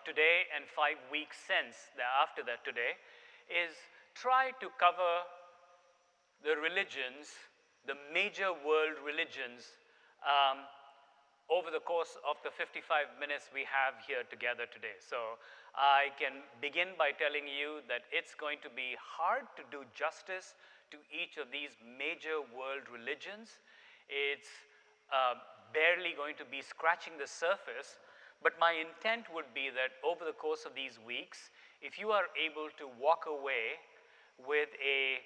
today and 5 weeks since, after that today, is try to cover the religions, the major world religions, over the course of the 55 minutes we have here together today. So I can begin by telling you that it's going to be hard to do justice to each of these major world religions. It's barely going to be scratching the surface, but my intent would be that over the course of these weeks, if you are able to walk away with a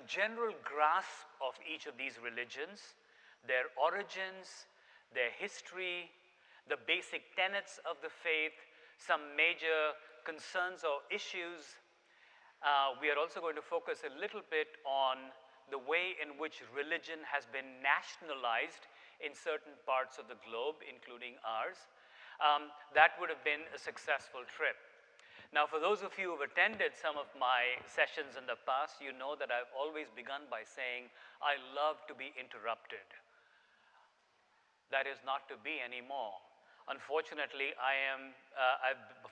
general grasp of each of these religions, their origins, their history, the basic tenets of the faith, some major concerns or issues. We are also going to focus a little bit on the way in which religion has been nationalized in certain parts of the globe, including ours. That would have been a successful trip. Now, for those of you who have attended some of my sessions in the past, you know that I've always begun by saying, I love to be interrupted. That is not to be anymore. Unfortunately,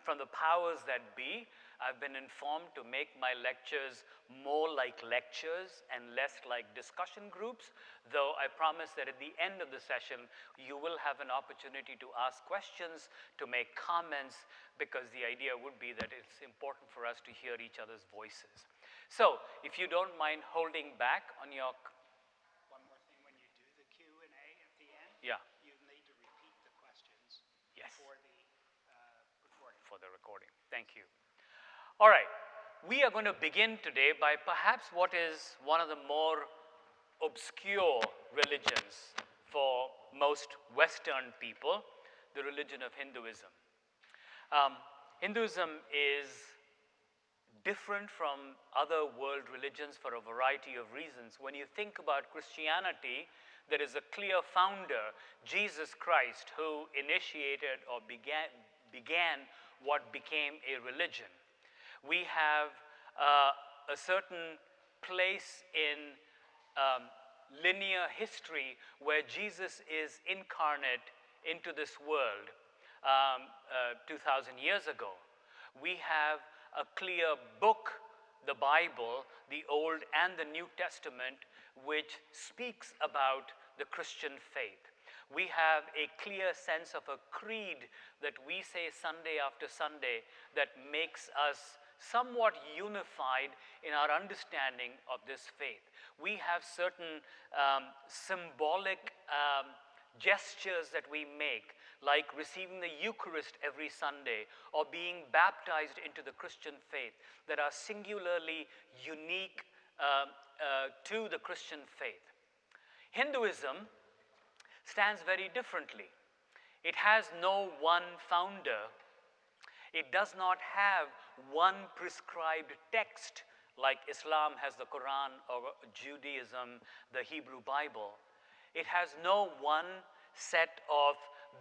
from the powers that be, I've been informed to make my lectures more like lectures and less like discussion groups, though I promise that at the end of the session, you will have an opportunity to ask questions, to make comments, because the idea would be that it's important for us to hear each other's voices. So, if you don't mind holding back on your... One more thing, when you do the Q&A at the end, yeah, you need to repeat the questions yes, for the recording. For the recording. Thank you. All right. We are going to begin today by perhaps what is one of the more obscure religions for most Western people, the religion of Hinduism. Hinduism is different from other world religions for a variety of reasons. When you think about Christianity, there is a clear founder, Jesus Christ, who initiated or began what became a religion. We have a certain place in linear history where Jesus is incarnate into this world 2,000 years ago. We have a clear book, the Bible, the Old and the New Testament, which speaks about the Christian faith. We have a clear sense of a creed that we say Sunday after Sunday that makes us somewhat unified in our understanding of this faith. We have certain symbolic gestures that we make, like receiving the Eucharist every Sunday or being baptized into the Christian faith, that are singularly unique to the Christian faith. Hinduism stands very differently. It has no one founder. It does not have one prescribed text like Islam has the Quran or Judaism the Hebrew Bible. It has no one set of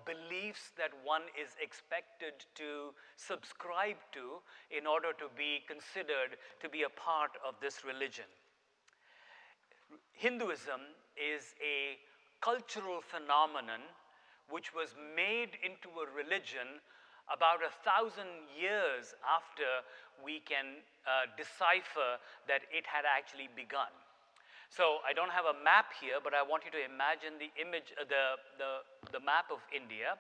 beliefs that one is expected to subscribe to in order to be considered to be a part of this religion. Hinduism is a cultural phenomenon which was made into a religion about 1,000 years after we can decipher that it had actually begun. So I don't have a map here, but I want you to imagine the image, the map of India,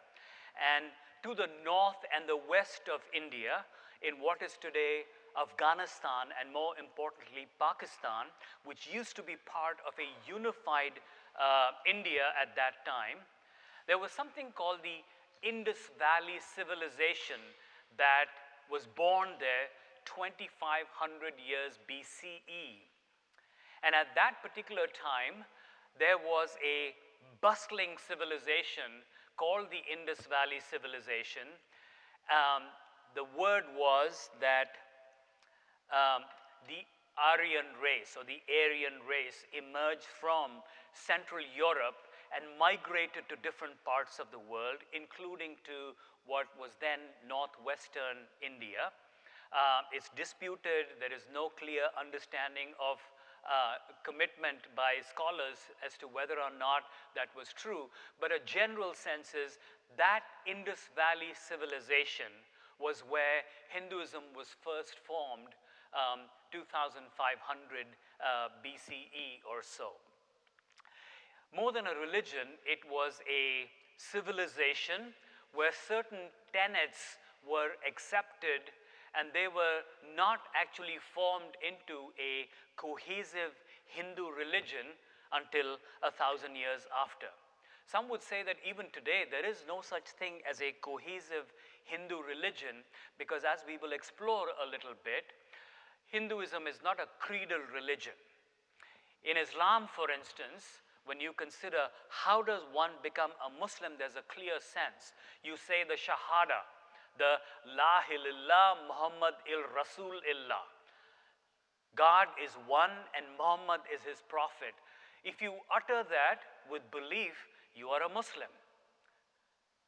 and to the north and the west of India, in what is today Afghanistan and more importantly Pakistan, which used to be part of a unified India at that time, there was something called the Indus Valley Civilization that was born there 2,500 years BCE. And at that particular time, there was a bustling civilization called the Indus Valley Civilization. The word was that the Aryan race or the Aryan race emerged from Central Europe and migrated to different parts of the world, including to what was then northwestern India. It's disputed. There is no clear understanding of commitment by scholars as to whether or not that was true, but a general sense is that Indus Valley civilization was where Hinduism was first formed, 2500 BCE or so. More than a religion, it was a civilization where certain tenets were accepted and they were not actually formed into a cohesive Hindu religion until 1,000 years after. Some would say that even today there is no such thing as a cohesive Hindu religion because, as we will explore a little bit, Hinduism is not a creedal religion. In Islam, for instance, when you consider how does one become a Muslim, there's a clear sense. You say the Shahada, the La ilaha illallah Muhammad Rasul illah. God is one and Muhammad is his prophet. If you utter that with belief, you are a Muslim.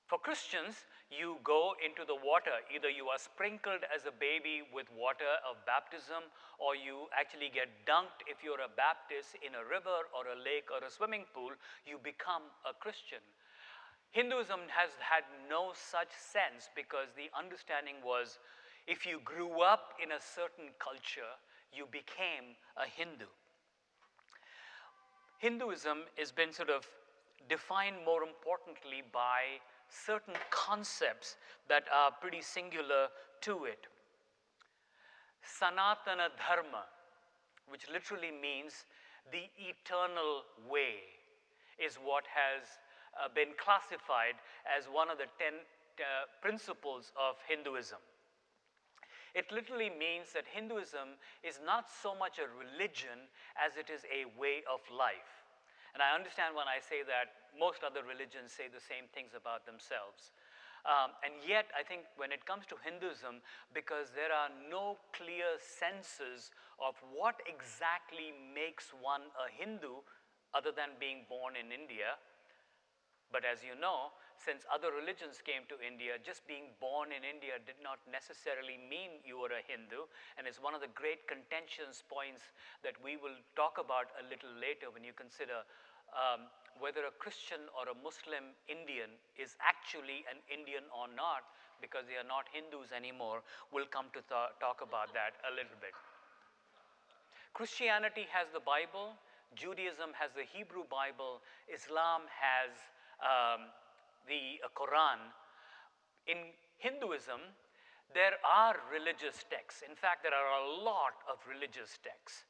For Christians, you go into the water. Either you are sprinkled as a baby with water of baptism, or you actually get dunked if you're a Baptist in a river or a lake or a swimming pool, you become a Christian. Hinduism has had no such sense because the understanding was if you grew up in a certain culture, you became a Hindu. Hinduism has been sort of defined more importantly by certain concepts that are pretty singular to it. Sanatana Dharma, which literally means the eternal way, is what has been classified as one of the 10 principles of Hinduism. It literally means that Hinduism is not so much a religion as it is a way of life. And I understand when I say that most other religions say the same things about themselves. And yet, I think when it comes to Hinduism, because there are no clear senses of what exactly makes one a Hindu other than being born in India. But as you know, since other religions came to India, just being born in India did not necessarily mean you were a Hindu, and it's one of the great contention points that we will talk about a little later when you consider whether a Christian or a Muslim Indian is actually an Indian or not, because they are not Hindus anymore. We'll come to talk about that a little bit. Christianity has the Bible, Judaism has the Hebrew Bible, Islam has the Quran. In Hinduism, there are religious texts. In fact, there are a lot of religious texts.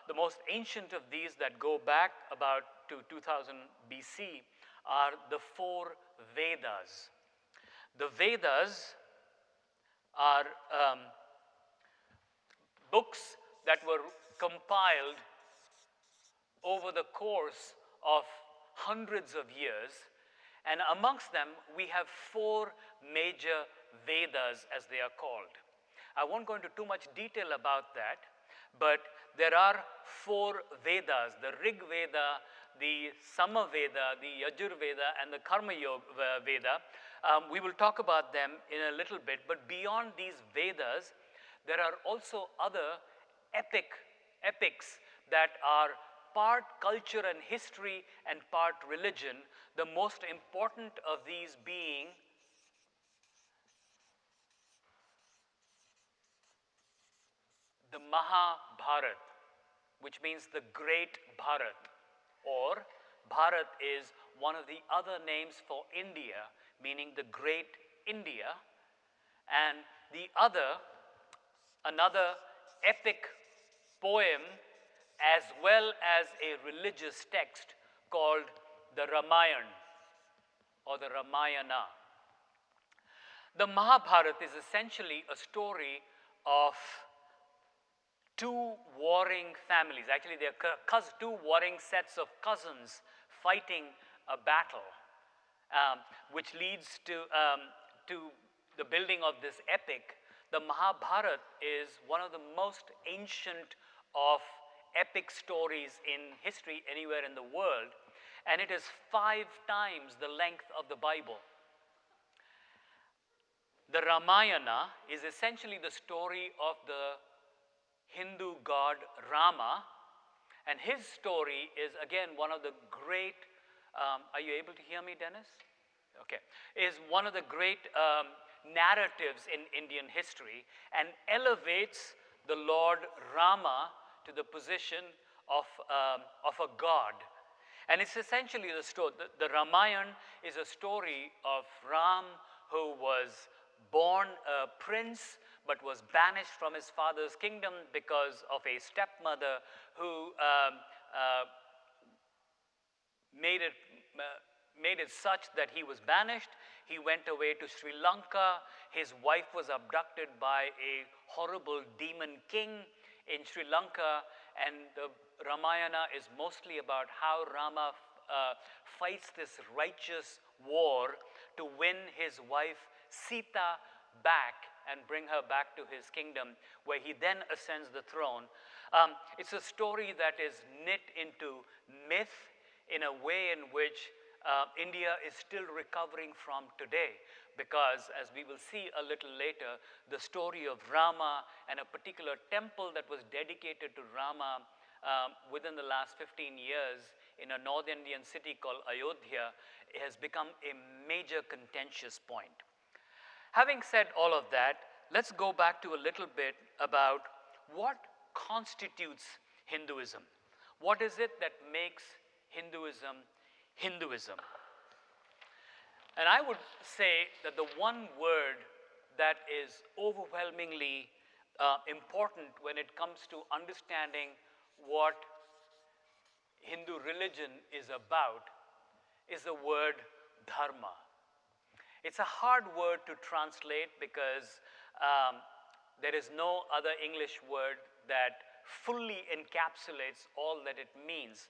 The most ancient of these that go back about to 2000 BC are the 4 Vedas. The Vedas are books that were compiled over the course of hundreds of years, and amongst them we have 4 major Vedas, as they are called. I won't go into too much detail about that, but there are 4 Vedas, the Rig Veda, the Sama Veda, the Yajur Veda, and the Karma Yoga Veda. We will talk about them in a little bit, but beyond these Vedas, there are also other epics that are part culture and history and part religion, the most important of these being the Mahabharata, which means the Great Bharat, or Bharat is one of the other names for India, meaning the Great India, and the other, another epic poem as well as a religious text called the Ramayana or the Ramayana. The Mahabharata is essentially a story of 2 warring families. Actually, they are 2 warring sets of cousins fighting a battle, which leads to the building of this epic. The Mahabharata is one of the most ancient of epic stories in history anywhere in the world, and it is 5 times the length of the Bible. The Ramayana is essentially the story of the Hindu god Rama, and his story is again one of the great, are you able to hear me, Dennis? okay, is one of the great narratives in Indian history and elevates the Lord Rama to the position of a god. And it's essentially the story. The Ramayana is a story of Ram, who was born a prince but was banished from his father's kingdom because of a stepmother who made it such that he was banished. He went away to Sri Lanka. His wife was abducted by a horrible demon king in Sri Lanka, and the Ramayana is mostly about how Rama fights this righteous war to win his wife Sita back and bring her back to his kingdom, where he then ascends the throne. It's a story that is knit into myth in a way in which India is still recovering from today, because as we will see a little later, the story of Rama and a particular temple that was dedicated to Rama within the last 15 years in a North Indian city called Ayodhya has become a major contentious point. Having said all of that, let's go back to a little bit about what constitutes Hinduism. What is it that makes Hinduism Hinduism? And I would say that the one word that is overwhelmingly important when it comes to understanding what Hindu religion is about is the word dharma. It's a hard word to translate because there is no other English word that fully encapsulates all that it means.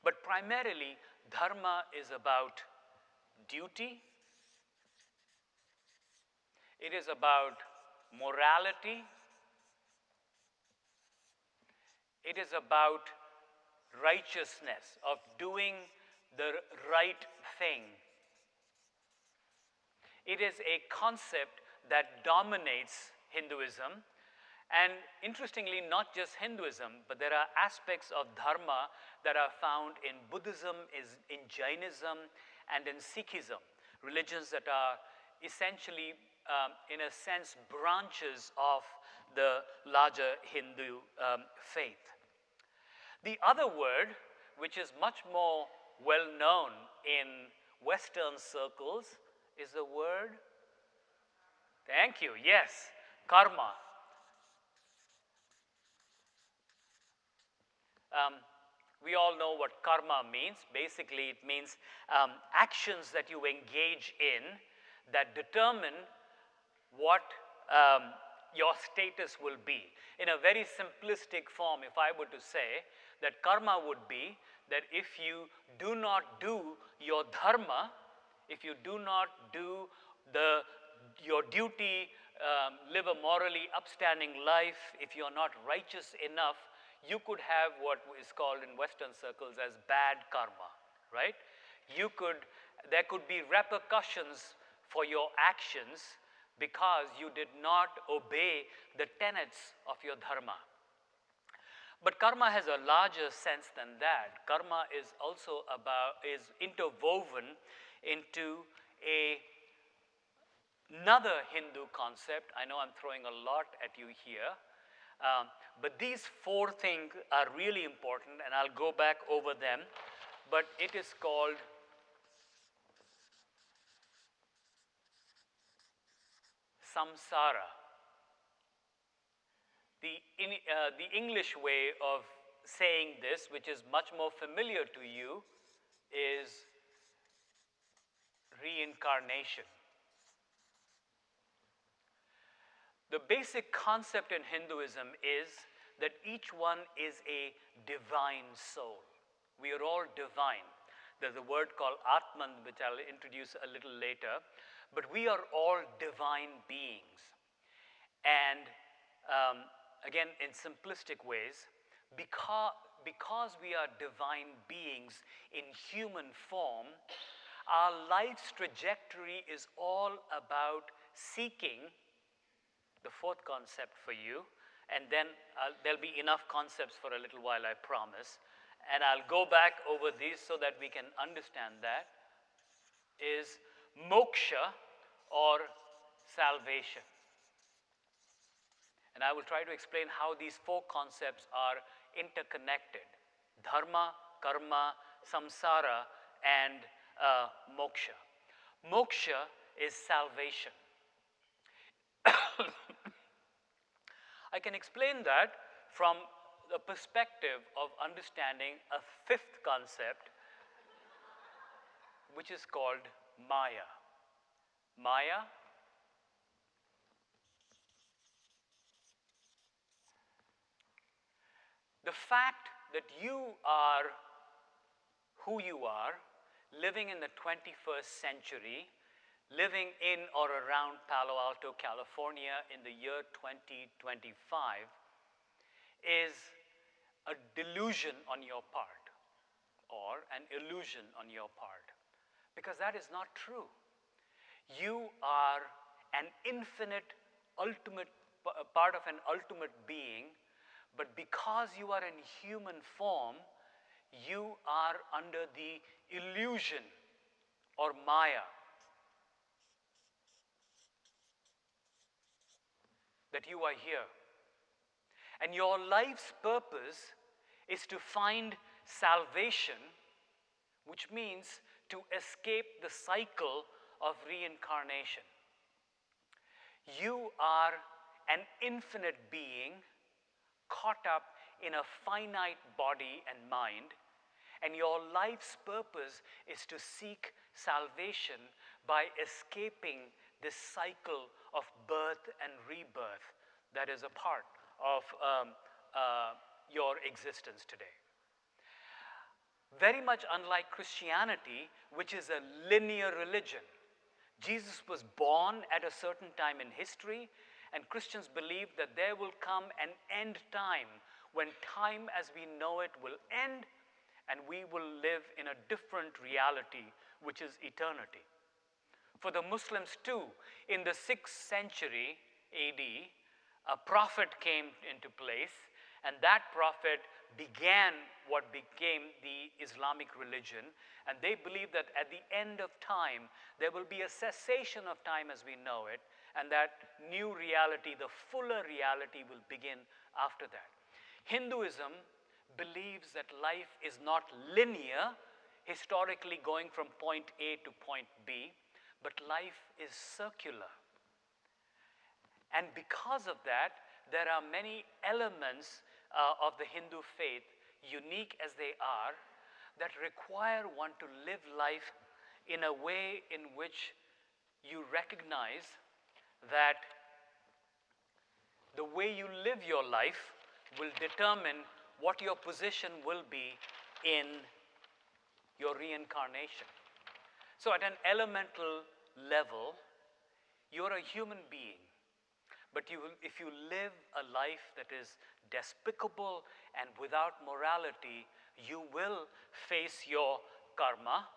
But primarily, dharma is about duty. It is about morality. It is about righteousness, of doing the right thing. It is a concept that dominates Hinduism. And interestingly, not just Hinduism, but there are aspects of dharma that are found in Buddhism, in Jainism, and in Sikhism, religions that are essentially, in a sense, branches of the larger Hindu faith. The other word, which is much more well known in Western circles, is the word, thank you, yes, karma. We all know what karma means. Basically, it means actions that you engage in that determine what your status will be. In a very simplistic form, if I were to say that karma would be that if you do not do your dharma, if you do not do your duty, live a morally upstanding life, if you're not righteous enough, you could have what is called in Western circles as bad karma, right? There could be repercussions for your actions because you did not obey the tenets of your dharma. But karma has a larger sense than that. Karma is also interwoven into another Hindu concept. I know I'm throwing a lot at you here. But these four things are really important, and I'll go back over them. But it is called samsara. The English way of saying this, which is much more familiar to you, is reincarnation. The basic concept in Hinduism is that each one is a divine soul. We are all divine. There's a word called Atman, which I'll introduce a little later. But we are all divine beings. And again, in simplistic ways, because we are divine beings in human form, our life's trajectory is all about seeking the fourth concept for you, and then there'll be enough concepts for a little while, I promise. And I'll go back over these so that we can understand that, is moksha or salvation. And I will try to explain how these four concepts are interconnected: dharma, karma, samsara, and moksha. Moksha is salvation. I can explain that from the perspective of understanding a fifth concept, which is called Maya. Maya the fact that you are who you are, living in the 21st century, living in or around Palo Alto, California in the year 2025 is a delusion on your part or an illusion on your part, because that is not true. You are an infinite, ultimate, part of an ultimate being, but because you are in human form, you are under the illusion or Maya that you are here. And your life's purpose is to find salvation, which means to escape the cycle of reincarnation. You are an infinite being caught up in a finite body and mind, and your life's purpose is to seek salvation by escaping this cycle of birth and rebirth that is a part of your existence today. Very much unlike Christianity, which is a linear religion. Jesus was born at a certain time in history, and Christians believe that there will come an end time when time as we know it will end, and we will live in a different reality, which is eternity. For the Muslims too, in the 6th century AD, a prophet came into place, and that prophet began what became the Islamic religion, and they believe that at the end of time, there will be a cessation of time as we know it, and that new reality, the fuller reality, will begin after that. Hinduism believes that life is not linear, historically going from point A to point B, but life is circular. And because of that, there are many elements of the Hindu faith, unique as they are, that require one to live life in a way in which you recognize that the way you live your life will determine what your position will be in your reincarnation. So at an elemental level, you're a human being. But if you live a life that is despicable and without morality, you will face your karma.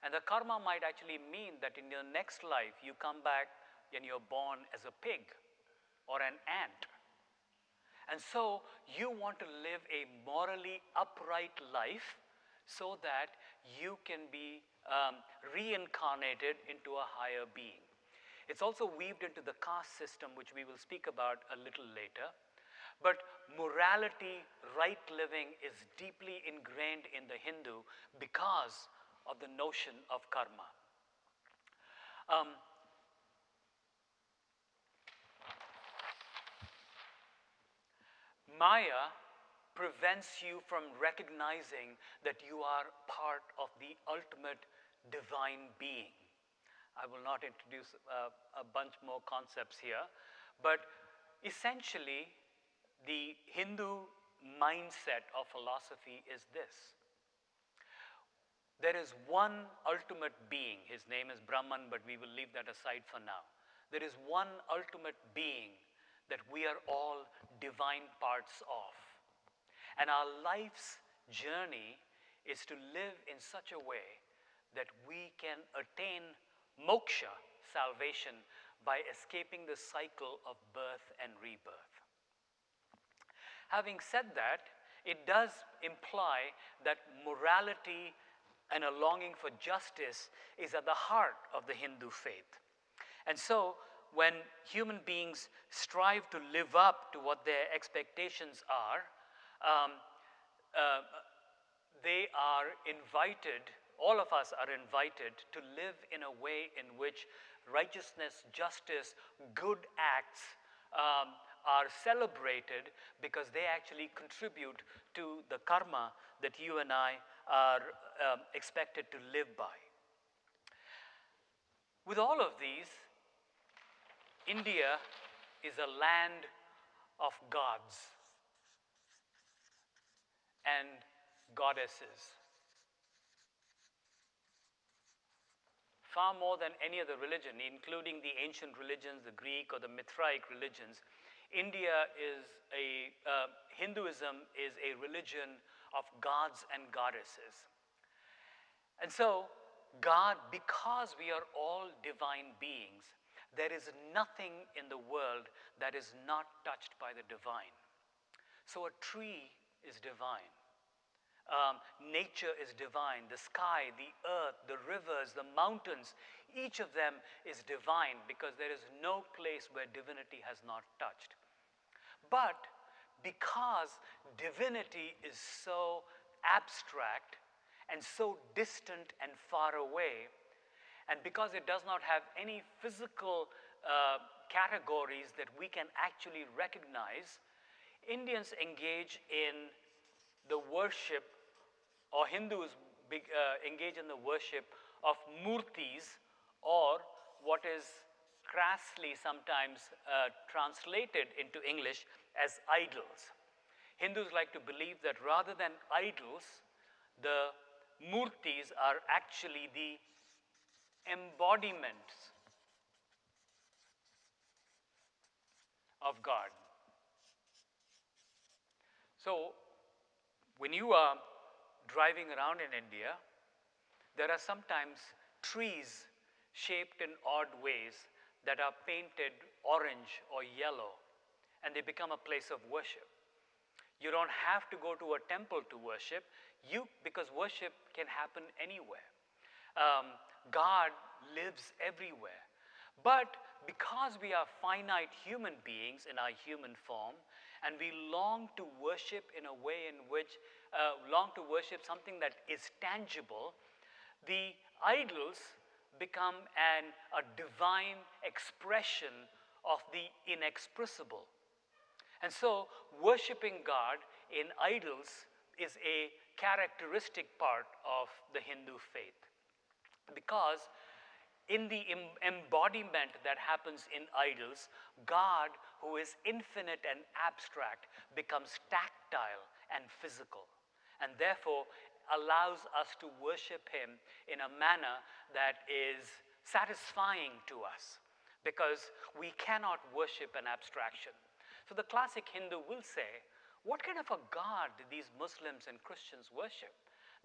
And the karma might actually mean that in your next life, you come back and you're born as a pig or an ant. And so you want to live a morally upright life so that you can be reincarnated into a higher being. It's also weaved into the caste system, which we will speak about a little later. But morality, right living is deeply ingrained in the Hindu because of the notion of karma. Maya prevents you from recognizing that you are part of the ultimate divine being. I will not introduce a bunch more concepts here, but essentially the Hindu mindset of philosophy is this. There is one ultimate being. His name is Brahman, but we will leave that aside for now. There is one ultimate being that we are all divine parts of. And our life's journey is to live in such a way that we can attain moksha, salvation, by escaping the cycle of birth and rebirth. Having said that, it does imply that morality and a longing for justice is at the heart of the Hindu faith. And so, when human beings strive to live up to what their expectations are, they are invited, all of us are invited to live in a way in which righteousness, justice, good acts are celebrated, because they actually contribute to the karma that you and I are expected to live by. With all of these, India is a land of gods and goddesses. Far more than any other religion, including the ancient religions, the Greek or the Mithraic religions, Hinduism is a religion of gods and goddesses. And so, God, because we are all divine beings, there is nothing in the world that is not touched by the divine. So a tree is divine. Nature is divine. The sky, the earth, the rivers, the mountains, each of them is divine, because there is no place where divinity has not touched. But because divinity is so abstract and so distant and far away, and because it does not have any physical categories that we can actually recognize, Indians engage in the worship, or Hindus engage in the worship of murtis, or what is crassly sometimes translated into English as idols. Hindus like to believe that rather than idols, the murtis are actually the embodiments of God. So, when you are driving around in India, there are sometimes trees shaped in odd ways that are painted orange or yellow, and they become a place of worship. You don't have to go to a temple to worship, because worship can happen anywhere. God lives everywhere. But because we are finite human beings in our human form, and we long to worship in a way in which, long to worship something that is tangible, the idols become a divine expression of the inexpressible. And so, worshiping God in idols is a characteristic part of the Hindu faith. Because in the embodiment that happens in idols, God, who is infinite and abstract, becomes tactile and physical, and therefore allows us to worship him in a manner that is satisfying to us, because we cannot worship an abstraction. So the classic Hindu will say, what kind of a God do these Muslims and Christians worship?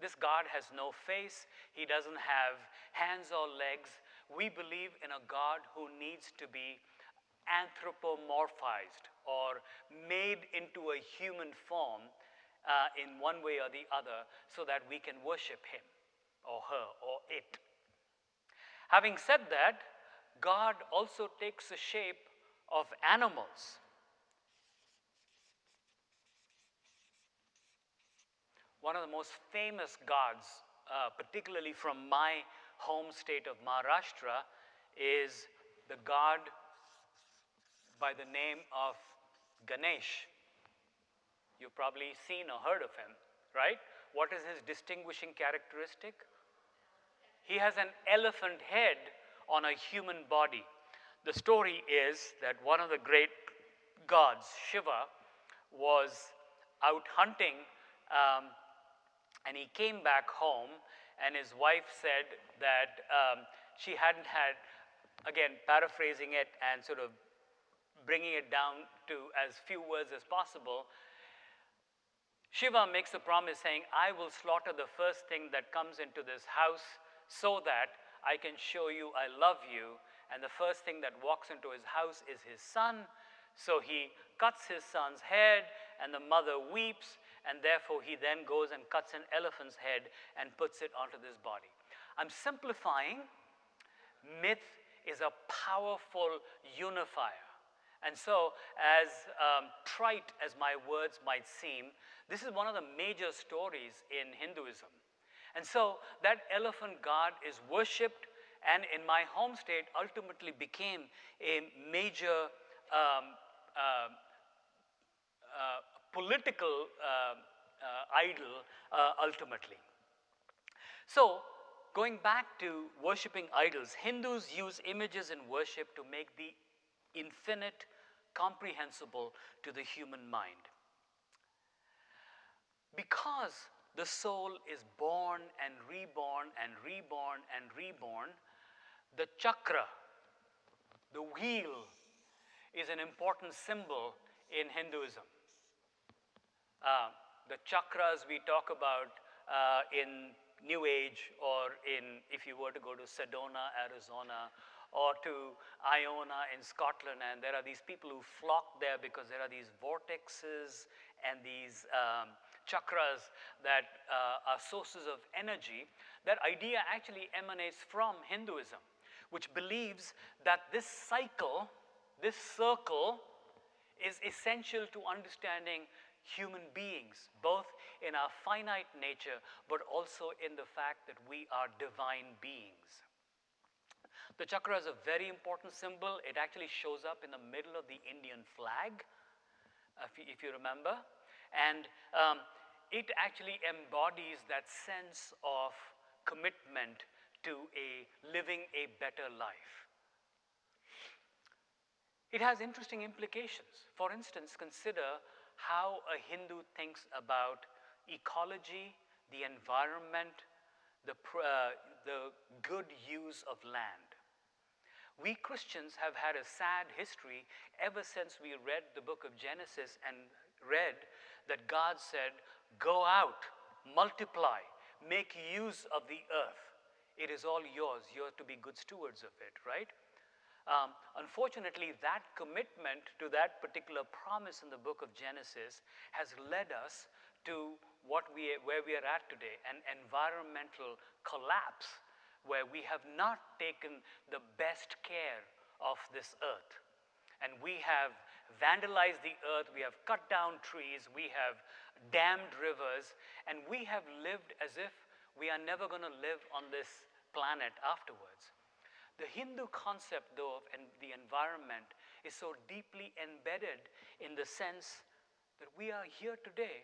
This God has no face, he doesn't have hands or legs. We believe in a God who needs to be anthropomorphized or made into a human form in one way or the other, so that we can worship him or her or it. Having said that, God also takes the shape of animals. One of the most famous gods, particularly from my home state of Maharashtra, is the god by the name of Ganesh. You've probably seen or heard of him, right? What is his distinguishing characteristic? He has an elephant head on a human body. The story is that one of the great gods, Shiva, was out hunting, and he came back home, and his wife said that she hadn't had, again paraphrasing it and sort of bringing it down to as few words as possible, Shiva makes a promise saying, I will slaughter the first thing that comes into this house so that I can show you I love you. And the first thing that walks into his house is his son. So he cuts his son's head, and the mother weeps, and therefore he then goes and cuts an elephant's head and puts it onto this body. I'm simplifying. Myth is a powerful unifier. And so, as trite as my words might seem, this is one of the major stories in Hinduism. And so, that elephant god is worshipped, and in my home state ultimately became a major political idol ultimately. So, going back to worshipping idols, Hindus use images in worship to make the infinite comprehensible to the human mind. Because the soul is born and reborn and reborn and reborn, the chakra, the wheel, is an important symbol in Hinduism. The chakras we talk about in New Age, or if you were to go to Sedona, Arizona, or to Iona in Scotland, and there are these people who flock there because there are these vortexes and these chakras that are sources of energy. That idea actually emanates from Hinduism, which believes that this cycle, this circle, is essential to understanding human beings, both in our finite nature, but also in the fact that we are divine beings. The chakra is a very important symbol. It actually shows up in the middle of the Indian flag, if you remember. And it actually embodies that sense of commitment to living a better life. It has interesting implications. For instance, consider how a Hindu thinks about ecology, the environment, the good use of land. We Christians have had a sad history ever since we read the book of Genesis and read that God said, "Go out, multiply, make use of the earth. It is all yours. You're to be good stewards of it," right? Unfortunately, that commitment to that particular promise in the book of Genesis has led us to where we are at today, an environmental collapse, where we have not taken the best care of this earth. And we have vandalized the earth, we have cut down trees, we have dammed rivers, and we have lived as if we are never going to live on this planet afterwards. The Hindu concept, though, of the environment is so deeply embedded in the sense that we are here today,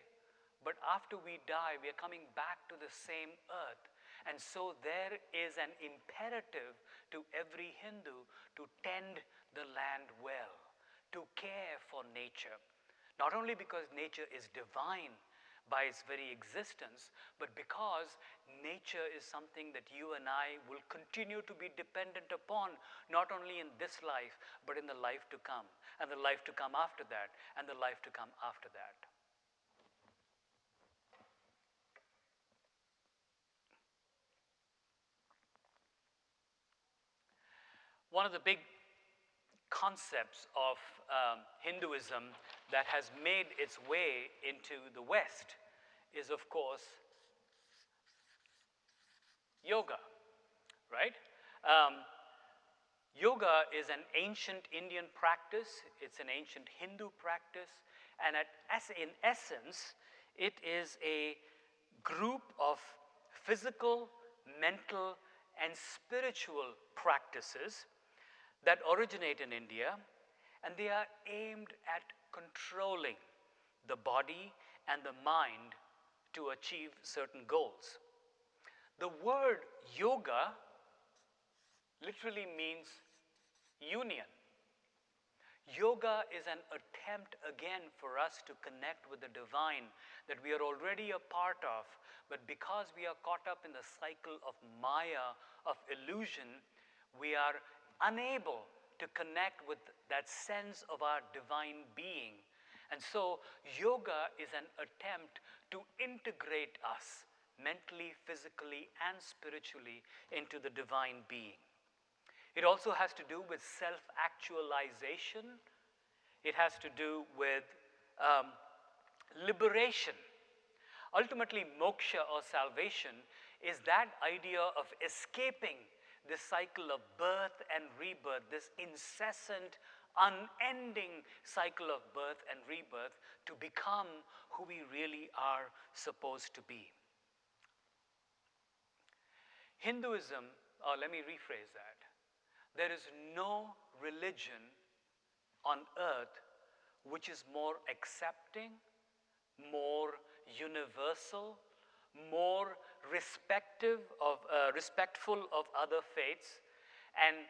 but after we die, we are coming back to the same earth. And so there is an imperative to every Hindu to tend the land well, to care for nature. Not only because nature is divine by its very existence, but because nature is something that you and I will continue to be dependent upon, not only in this life, but in the life to come, and the life to come after that, and the life to come after that. One of the big concepts of Hinduism that has made its way into the West is, of course, yoga, right? Yoga is an ancient Indian practice. It's an ancient Hindu practice. And in essence, it is a group of physical, mental, and spiritual practices that originate in India, and they are aimed at controlling the body and the mind to achieve certain goals. The word yoga literally means union. Yoga is an attempt again for us to connect with the divine that we are already a part of, but because we are caught up in the cycle of Maya, of illusion, we are unable to connect with that sense of our divine being. And so yoga is an attempt to integrate us mentally, physically, and spiritually into the divine being. It also has to do with self-actualization. It has to do with liberation Ultimately, moksha or salvation is that idea of escaping this cycle of birth and rebirth, this incessant, unending cycle of birth and rebirth to become who we really are supposed to be. Hinduism, or let me rephrase that, there is no religion on earth which is more accepting, more universal, more respectful of other faiths, and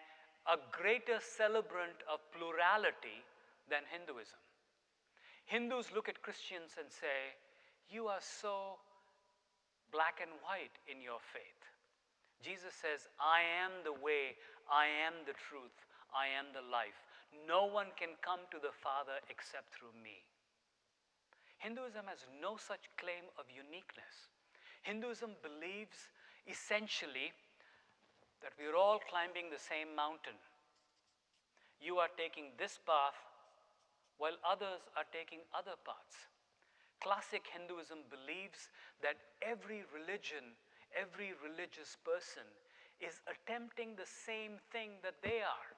a greater celebrant of plurality than Hinduism. Hindus look at Christians and say, you are so black and white in your faith. Jesus says, I am the way, I am the truth, I am the life. No one can come to the Father except through me. Hinduism has no such claim of uniqueness. Hinduism believes essentially that we're all climbing the same mountain. You are taking this path while others are taking other paths. Classic Hinduism believes that every religion, every religious person is attempting the same thing that they are.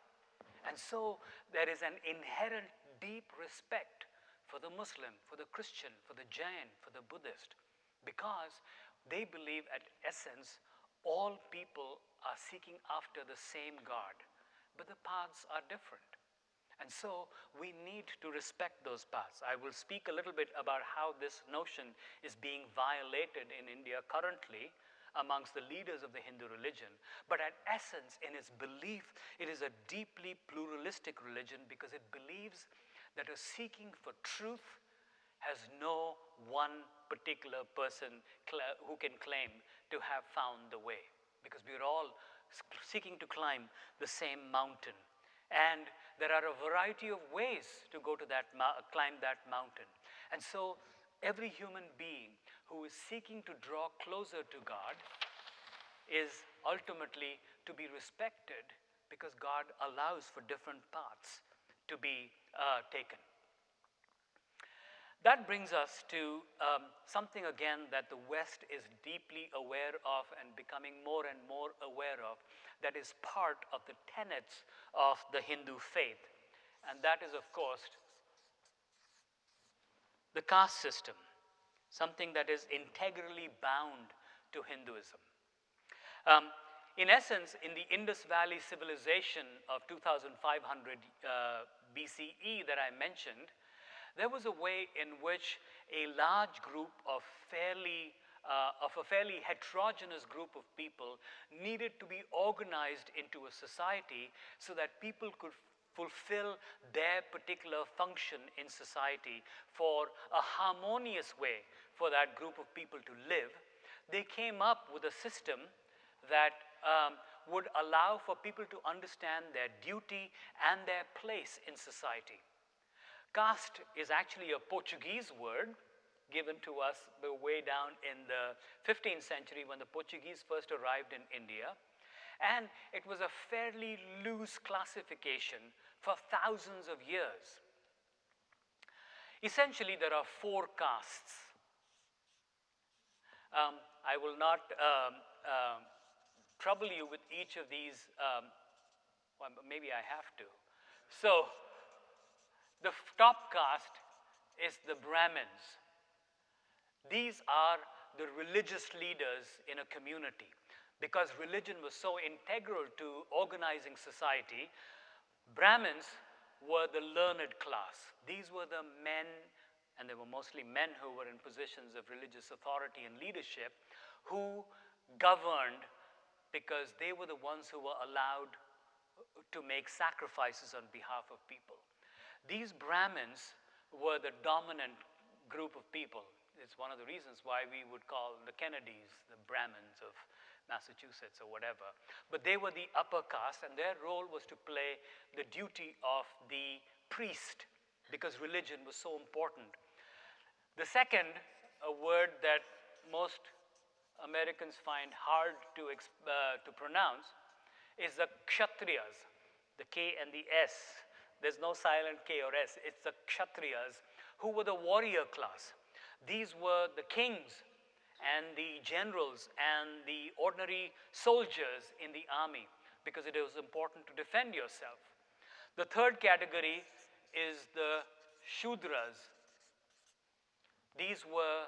And so there is an inherent deep respect for the Muslim, for the Christian, for the Jain, for the Buddhist, because they believe at essence all people are seeking after the same God, but the paths are different. And so we need to respect those paths. I will speak a little bit about how this notion is being violated in India currently amongst the leaders of the Hindu religion. But at essence, in its belief, it is a deeply pluralistic religion because it believes that a seeking for truth has no one particular person who can claim to have found the way, because we're all seeking to climb the same mountain. And there are a variety of ways to go to climb that mountain. And so every human being who is seeking to draw closer to God is ultimately to be respected because God allows for different paths to be taken. That brings us to something again that the West is deeply aware of and becoming more and more aware of, that is part of the tenets of the Hindu faith. And that is, of course, the caste system, something that is integrally bound to Hinduism. In essence, in the Indus Valley civilization of 2500 BCE that I mentioned, there was a way in which a large group of a fairly heterogeneous group of people needed to be organized into a society so that people could fulfill their particular function in society for a harmonious way for that group of people to live. They came up with a system that would allow for people to understand their duty and their place in society. Caste is actually a Portuguese word given to us way down in the 15th century when the Portuguese first arrived in India. And it was a fairly loose classification for thousands of years. Essentially, there are 4 castes. I will not trouble you with each of these. Well, maybe I have to. So, the top caste is the Brahmins. These are the religious leaders in a community. Because religion was so integral to organizing society, Brahmins were the learned class. These were the men, and they were mostly men who were in positions of religious authority and leadership, who governed because they were the ones who were allowed to make sacrifices on behalf of people. These Brahmins were the dominant group of people. It's one of the reasons why we would call the Kennedys the Brahmins of Massachusetts or whatever. But they were the upper caste, and their role was to play the duty of the priest because religion was so important. The second, a word that most Americans find hard to pronounce, is the Kshatriyas, the K and the S. There's no silent K or S. It's the Kshatriyas, who were the warrior class. These were the kings and the generals and the ordinary soldiers in the army, because it was important to defend yourself. The third category is the Shudras. These were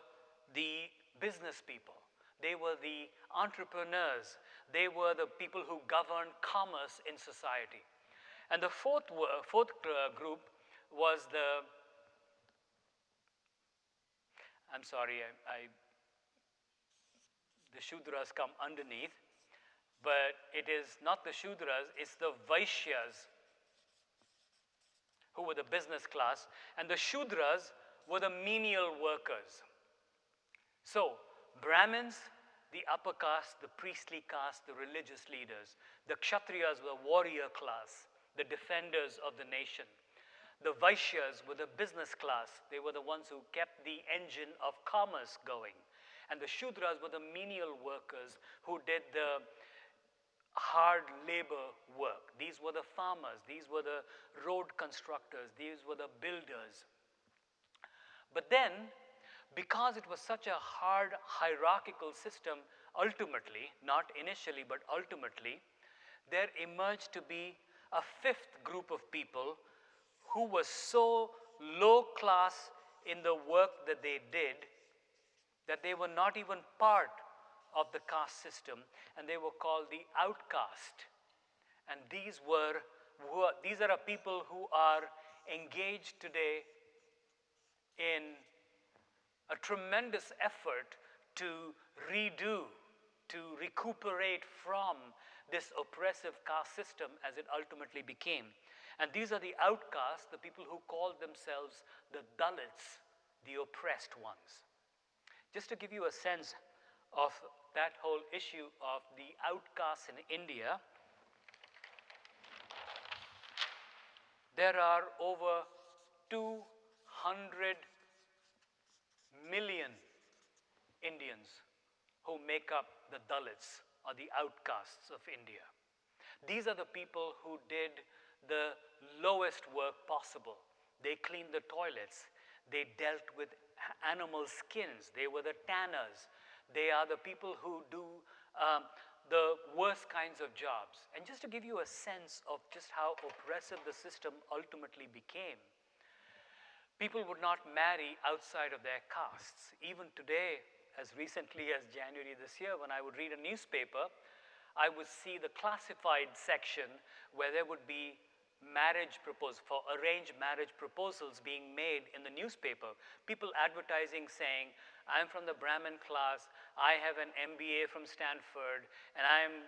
the business people. They were the entrepreneurs. They were the people who governed commerce in society. And the fourth group was the, I'm sorry, the Shudras come underneath, but it is not the Shudras, it's the Vaishyas, who were the business class, and the Shudras were the menial workers. So, Brahmins, the upper caste, the priestly caste, the religious leaders. The Kshatriyas were the warrior class, the defenders of the nation. The Vaishyas were the business class. They were the ones who kept the engine of commerce going. And the Shudras were the menial workers who did the hard labor work. These were the farmers. These were the road constructors. These were the builders. But then, because it was such a hard hierarchical system, ultimately, not initially, but ultimately, there emerged to be a fifth group of people who was so low class in the work that they did that they were not even part of the caste system, and they were called the outcast. And these are people who are engaged today in a tremendous effort to redo, to recuperate from this oppressive caste system as it ultimately became. And these are the outcasts, the people who call themselves the Dalits, the oppressed ones. Just to give you a sense of that whole issue of the outcasts in India, there are over 200 million Indians who make up the Dalits, or the outcasts of India. These are the people who did the lowest work possible. They cleaned the toilets. They dealt with animal skins. They were the tanners. They are the people who do the worst kinds of jobs. And just to give you a sense of just how oppressive the system ultimately became, people would not marry outside of their castes. Even today, as recently as January this year, when I would read a newspaper, I would see the classified section where there would be arranged marriage proposals being made in the newspaper. People advertising saying, I'm from the Brahmin class, I have an MBA from Stanford, and I'm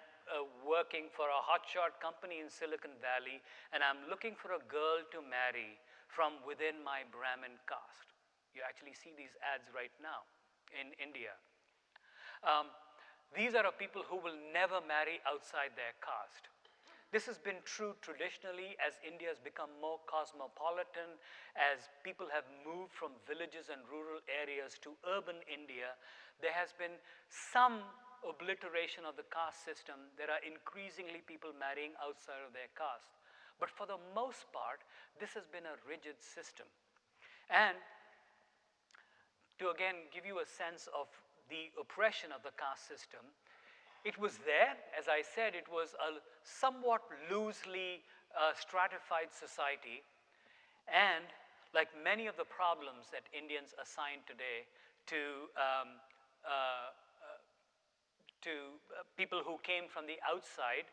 working for a hotshot company in Silicon Valley, and I'm looking for a girl to marry from within my Brahmin caste. You actually see these ads right now in India. These are people who will never marry outside their caste. This has been true traditionally as India has become more cosmopolitan, as people have moved from villages and rural areas to urban India. There has been some obliteration of the caste system. There are increasingly people marrying outside of their caste. But for the most part, this has been a rigid system. And to again give you a sense of the oppression of the caste system, it was there. As I said, it was a somewhat loosely stratified society. And like many of the problems that Indians assign today to people who came from the outside,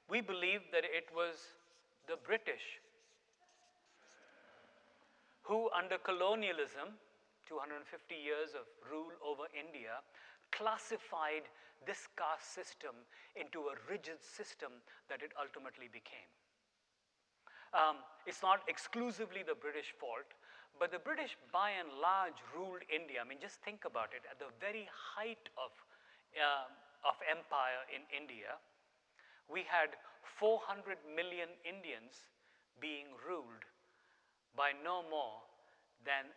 we believe that it was the British who, under colonialism, 250 years of rule over India, classified this caste system into a rigid system that it ultimately became. It's not exclusively the British fault, but the British, by and large, ruled India. I mean, just think about it. At the very height of empire in India, we had 400 million Indians being ruled by no more than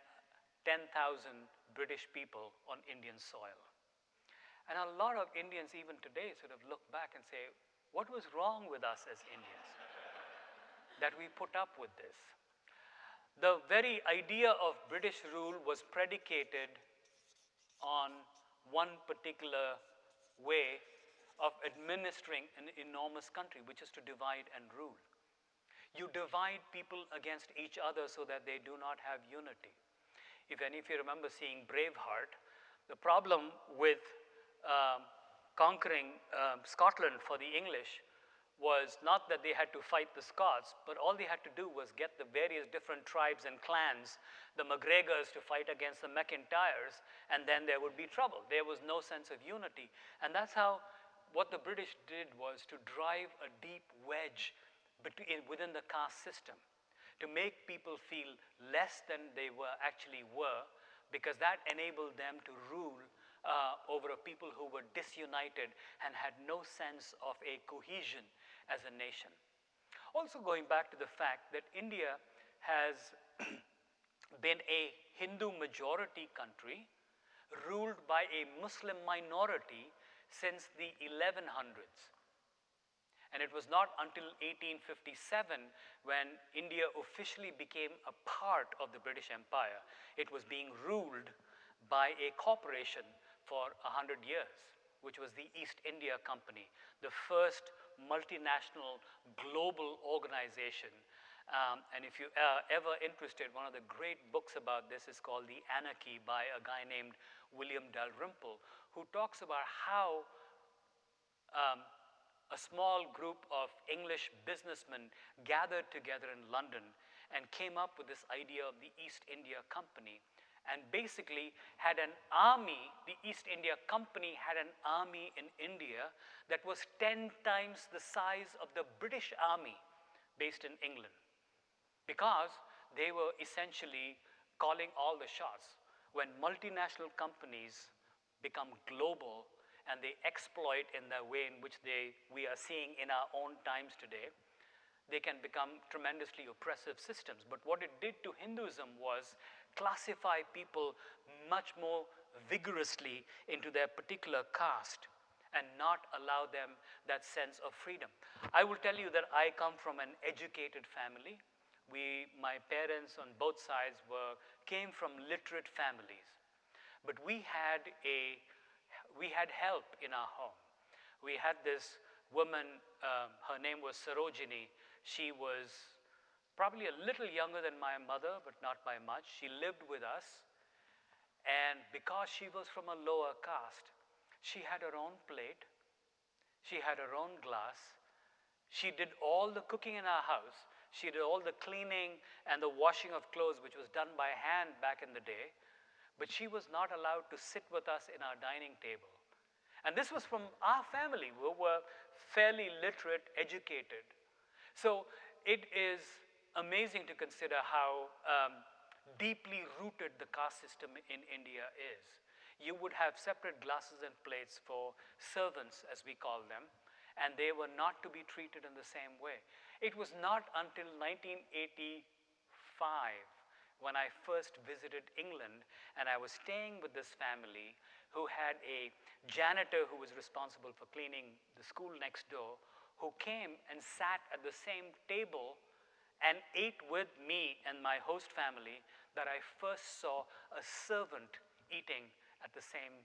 10,000 British people on Indian soil. And a lot of Indians even today sort of look back and say, what was wrong with us as Indians that we put up with this? The very idea of British rule was predicated on one particular way of administering an enormous country, which is to divide and rule. You divide people against each other so that they do not have unity. If any of you remember seeing Braveheart, the problem with conquering Scotland for the English was not that they had to fight the Scots, but all they had to do was get the various different tribes and clans, the MacGregors to fight against the McIntyres, and then there would be trouble. There was no sense of unity. And that's how what the British did was to drive a deep wedge within the caste system, to make people feel less than they actually were, because that enabled them to rule over a people who were disunited and had no sense of a cohesion as a nation. Also going back to the fact that India has been a Hindu majority country ruled by a Muslim minority since the 1100s. And it was not until 1857 when India officially became a part of the British Empire. It was being ruled by a corporation for 100 years, which was the East India Company, the first multinational global organization. And if you are ever interested, one of the great books about this is called The Anarchy by a guy named William Dalrymple, who talks about how a small group of English businessmen gathered together in London and came up with this idea of the East India Company, and basically had an army. The East India Company had an army in India that was 10 times the size of the British Army based in England, because they were essentially calling all the shots. When multinational companies become global and they exploit in the way in which we are seeing in our own times today, they can become tremendously oppressive systems. But what it did to Hinduism was classify people much more vigorously into their particular caste and not allow them that sense of freedom. I will tell you that I come from an educated family. My parents on both sides came from literate families. But we had help in our home. We had this woman, her name was Sarojini. She was probably a little younger than my mother, but not by much. She lived with us, and because she was from a lower caste, she had her own plate, she had her own glass, she did all the cooking in our house, she did all the cleaning and the washing of clothes, which was done by hand back in the day, but she was not allowed to sit with us in our dining table. And this was from our family. We were fairly literate, educated. So it is amazing to consider how deeply rooted the caste system in India is. You would have separate glasses and plates for servants, as we call them, and they were not to be treated in the same way. It was not until 1985 when I first visited England, and I was staying with this family who had a janitor who was responsible for cleaning the school next door, who came and sat at the same table and ate with me and my host family, that I first saw a servant eating at the same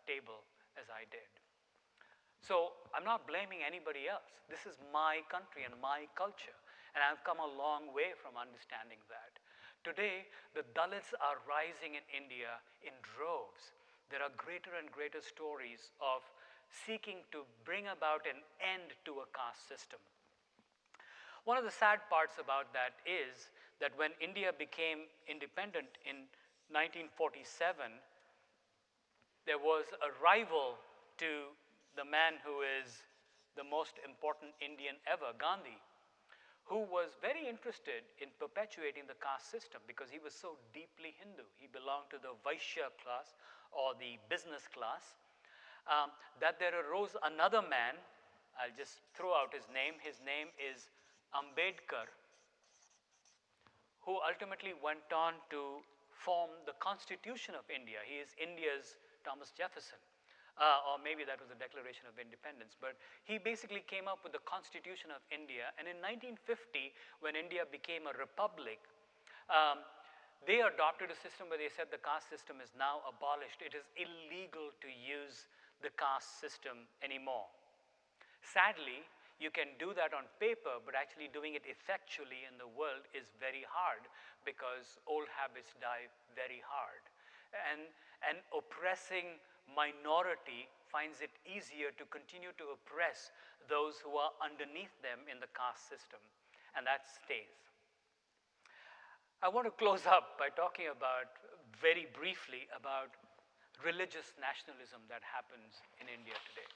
table as I did. So I'm not blaming anybody else. This is my country and my culture, and I've come a long way from understanding that. Today, the Dalits are rising in India in droves. There are greater and greater stories of seeking to bring about an end to a caste system. One of the sad parts about that is that when India became independent in 1947, there was a rival to the man who is the most important Indian ever, Gandhi, who was very interested in perpetuating the caste system because he was so deeply Hindu. He belonged to the Vaishya class, or the business class, that there arose another man. I'll just throw out his name. His name is Ambedkar, who ultimately went on to form the Constitution of India. He is India's Thomas Jefferson. Or maybe that was the Declaration of Independence, but he basically came up with the Constitution of India. And in 1950, when India became a republic, they adopted a system where they said the caste system is now abolished. It is illegal to use the caste system anymore. Sadly, you can do that on paper, but actually doing it effectually in the world is very hard because old habits die very hard. And an oppressing minority finds it easier to continue to oppress those who are underneath them in the caste system, and that stays. I want to close up by talking about, very briefly, about religious nationalism that happens in India today.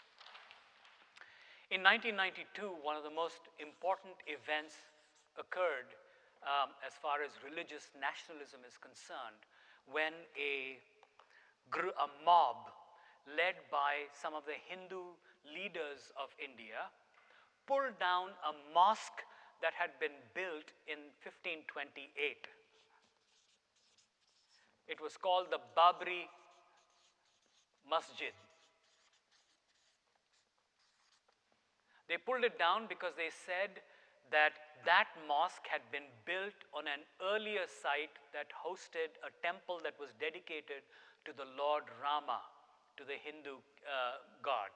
In 1992, one of the most important events occurred as far as religious nationalism is concerned when a mob led by some of the Hindu leaders of India pulled down a mosque that had been built in 1528. It was called the Babri Masjid. They pulled it down because they said that that mosque had been built on an earlier site that hosted a temple that was dedicated to the Lord Rama, to the Hindu god.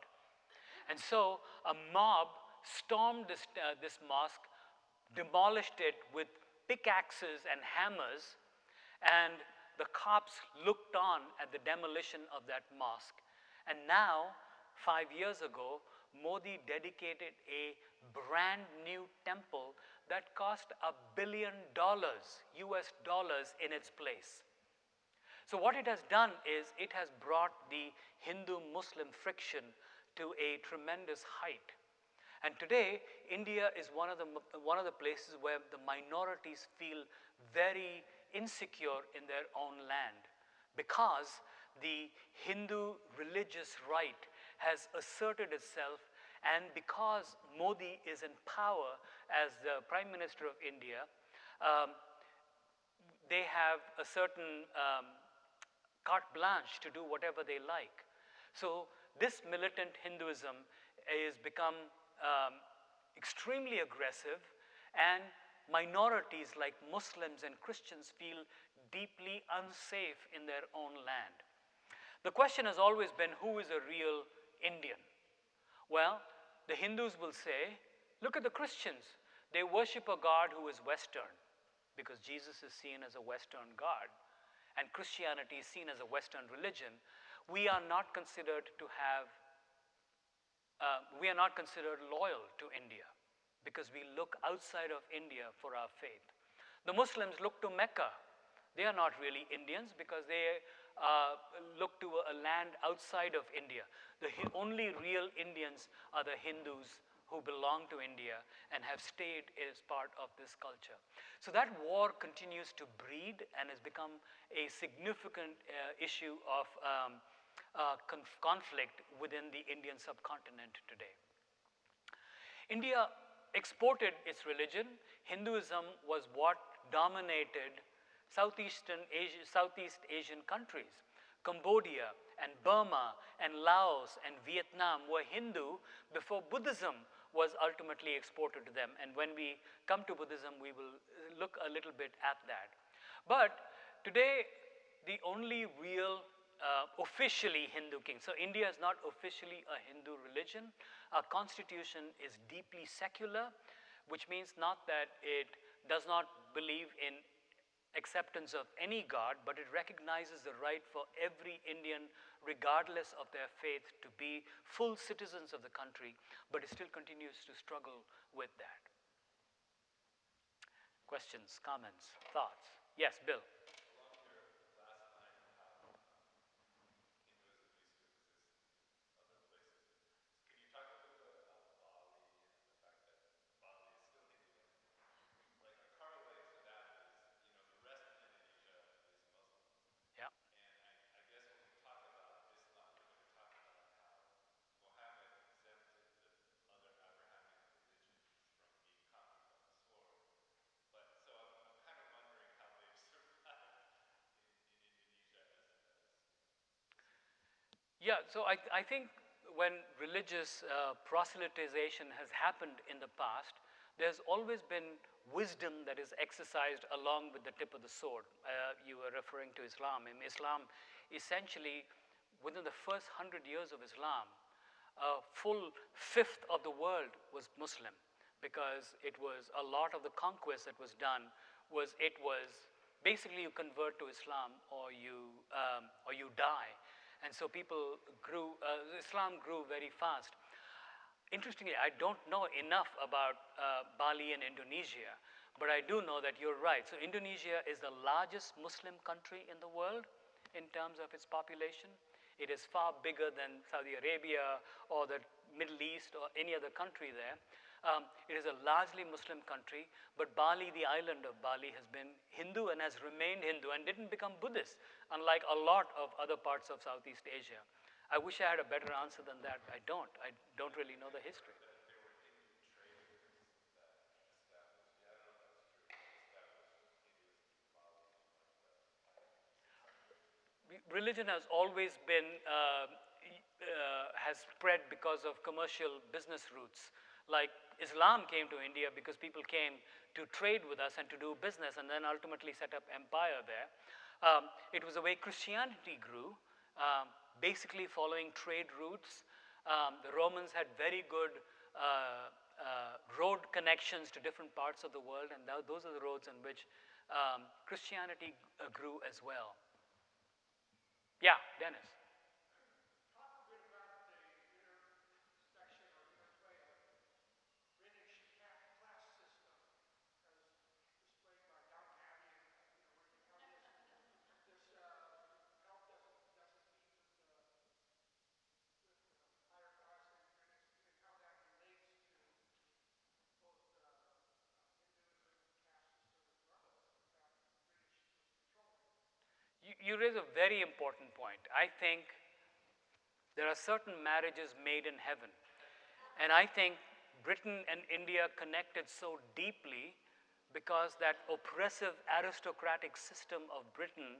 And so a mob stormed this mosque, demolished it with pickaxes and hammers, and the cops looked on at the demolition of that mosque. And now, 5 years ago, Modi dedicated a brand new temple that cost $1 billion US dollars in its place. So what it has done is it has brought the Hindu-Muslim friction to a tremendous height. And today, India is one of the places where the minorities feel very insecure in their own land because the Hindu religious right has asserted itself, and because Modi is in power as the Prime Minister of India, they have a certain carte blanche to do whatever they like. So this militant Hinduism has become extremely aggressive, and minorities like Muslims and Christians feel deeply unsafe in their own land. The question has always been, who is a real Indian? Well, the Hindus will say, look at the Christians. They worship a God who is Western, because Jesus is seen as a Western God, and Christianity is seen as a Western religion. We are not considered loyal to India because we look outside of India for our faith. The Muslims look to Mecca. They are not really Indians because they look to a land outside of India. The only real Indians are the Hindus who belong to India and have stayed as part of this culture. So that war continues to breed and has become a significant issue of conflict within the Indian subcontinent today. India exported its religion. Hinduism was what dominated Southeast Asian countries. Cambodia and Burma and Laos and Vietnam were Hindu before Buddhism was ultimately exported to them. And when we come to Buddhism, we will look a little bit at that. But today, the only real officially Hindu king. So India is not officially a Hindu religion. Our constitution is deeply secular, which means not that it does not believe in acceptance of any God, but it recognizes the right for every Indian, regardless of their faith, to be full citizens of the country, but it still continues to struggle with that. Questions, comments, thoughts? Yes, Bill. Yeah. Yeah, so I think when religious proselytization has happened in the past, there's always been wisdom that is exercised along with the tip of the sword. You were referring to Islam. In Islam, essentially, within the first 100 years of Islam, a full fifth of the world was Muslim, because it was a lot of the conquest that was done was basically you convert to Islam or you die, and so people grew. Islam grew very fast. Interestingly, I don't know enough about Bali and Indonesia, but I do know that you're right. So Indonesia is the largest Muslim country in the world in terms of its population. It is far bigger than Saudi Arabia or the Middle East or any other country there. It is a largely Muslim country, but Bali, the island of Bali, has been Hindu and has remained Hindu and didn't become Buddhist, unlike a lot of other parts of Southeast Asia. I wish I had a better answer than that. I don't. I don't really know the history. Religion has always been has spread because of commercial business routes. Like Islam came to India because people came to trade with us and to do business, and then ultimately set up empire there. It was the way Christianity grew, basically following trade routes. The Romans had very good road connections to different parts of the world, and those are the roads on which Christianity grew as well. Yeah, Dennis. Talk a bit about the intersection or interplay of British class system as displayed by Downton Abbey, and where how this help doesn't meet with higher class, and how that relates to both Hinduism, caste system, as well as the fact that the British was controlling it. You raise a very important point. I think there are certain marriages made in heaven. And I think Britain and India connected so deeply because that oppressive aristocratic system of Britain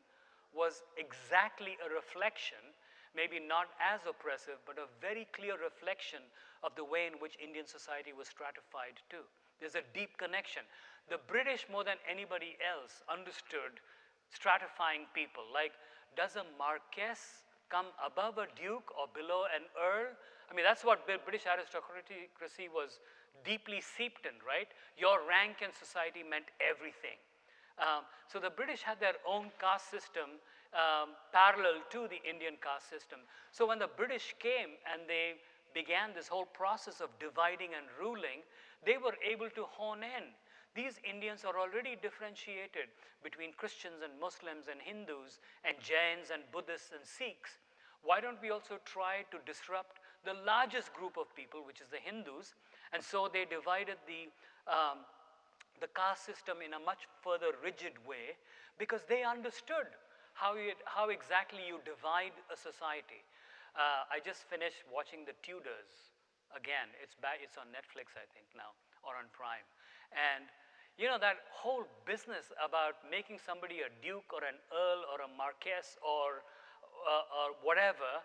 was exactly a reflection, maybe not as oppressive, but a very clear reflection of the way in which Indian society was stratified too. There's a deep connection. The British, more than anybody else, understood stratifying people. Like, does a marquess come above a duke or below an earl? I mean, that's what British aristocracy was deeply seeped in, right? Your rank in society meant everything. So the British had their own caste system parallel to the Indian caste system. So when the British came and they began this whole process of dividing and ruling, they were able to hone in. These Indians are already differentiated between Christians and Muslims and Hindus and Jains and Buddhists and Sikhs. Why don't we also try to disrupt the largest group of people, which is the Hindus? And so they divided the caste system in a much further rigid way, because they understood how exactly you divide a society. I just finished watching The Tudors again. It's on Netflix, I think, now, or on Prime. And that whole business about making somebody a duke or an earl or a marquess or whatever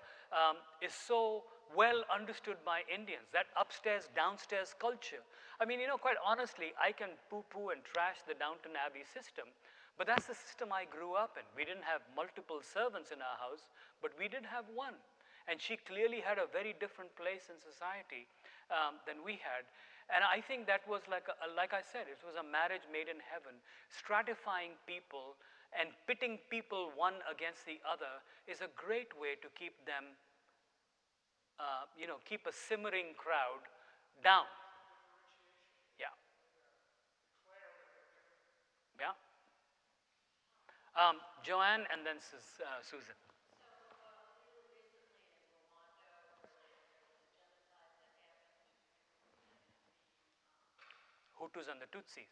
is so well understood by Indians, that upstairs, downstairs culture. I mean, quite honestly, I can poo-poo and trash the Downton Abbey system, but that's the system I grew up in. We didn't have multiple servants in our house, but we did have one. And she clearly had a very different place in society than we had. And I think that was like I said, it was a marriage made in heaven. Stratifying people and pitting people one against the other is a great way to keep them, keep a simmering crowd down. Yeah. Yeah. Joanne and then Susan. Hutus and the Tutsis.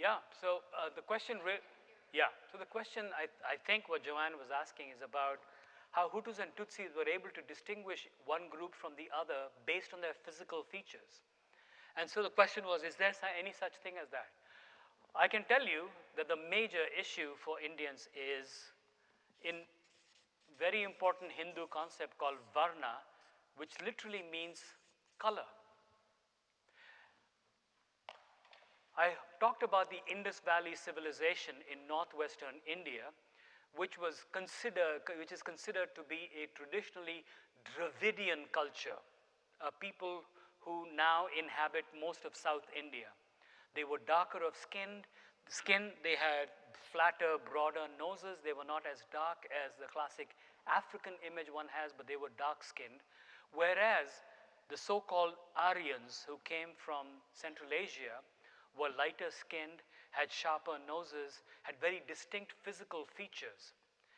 Yeah, so the question, yeah, so the question, I think what Joanne was asking is about how Hutus and Tutsis were able to distinguish one group from the other based on their physical features. And so the question was, is there any such thing as that? I can tell you that the major issue for Indians is in very important Hindu concept called varna, which literally means color. I talked about the Indus Valley civilization in northwestern India, which is considered to be a traditionally Dravidian culture, a people who now inhabit most of South India. They were darker of skin, they had flatter, broader noses, they were not as dark as the classic African image one has, but they were dark-skinned, whereas the so-called Aryans who came from Central Asia were lighter skinned, had sharper noses, had very distinct physical features.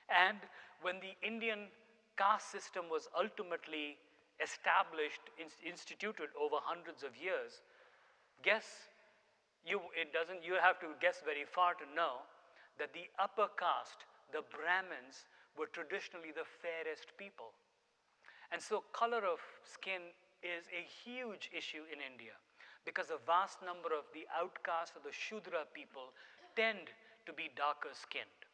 And when the Indian caste system was ultimately established, instituted over hundreds of years, you have to guess very far to know that the upper caste, the Brahmins, were traditionally the fairest people. And so color of skin is a huge issue in India because a vast number of the outcasts of the Shudra people tend to be darker skinned.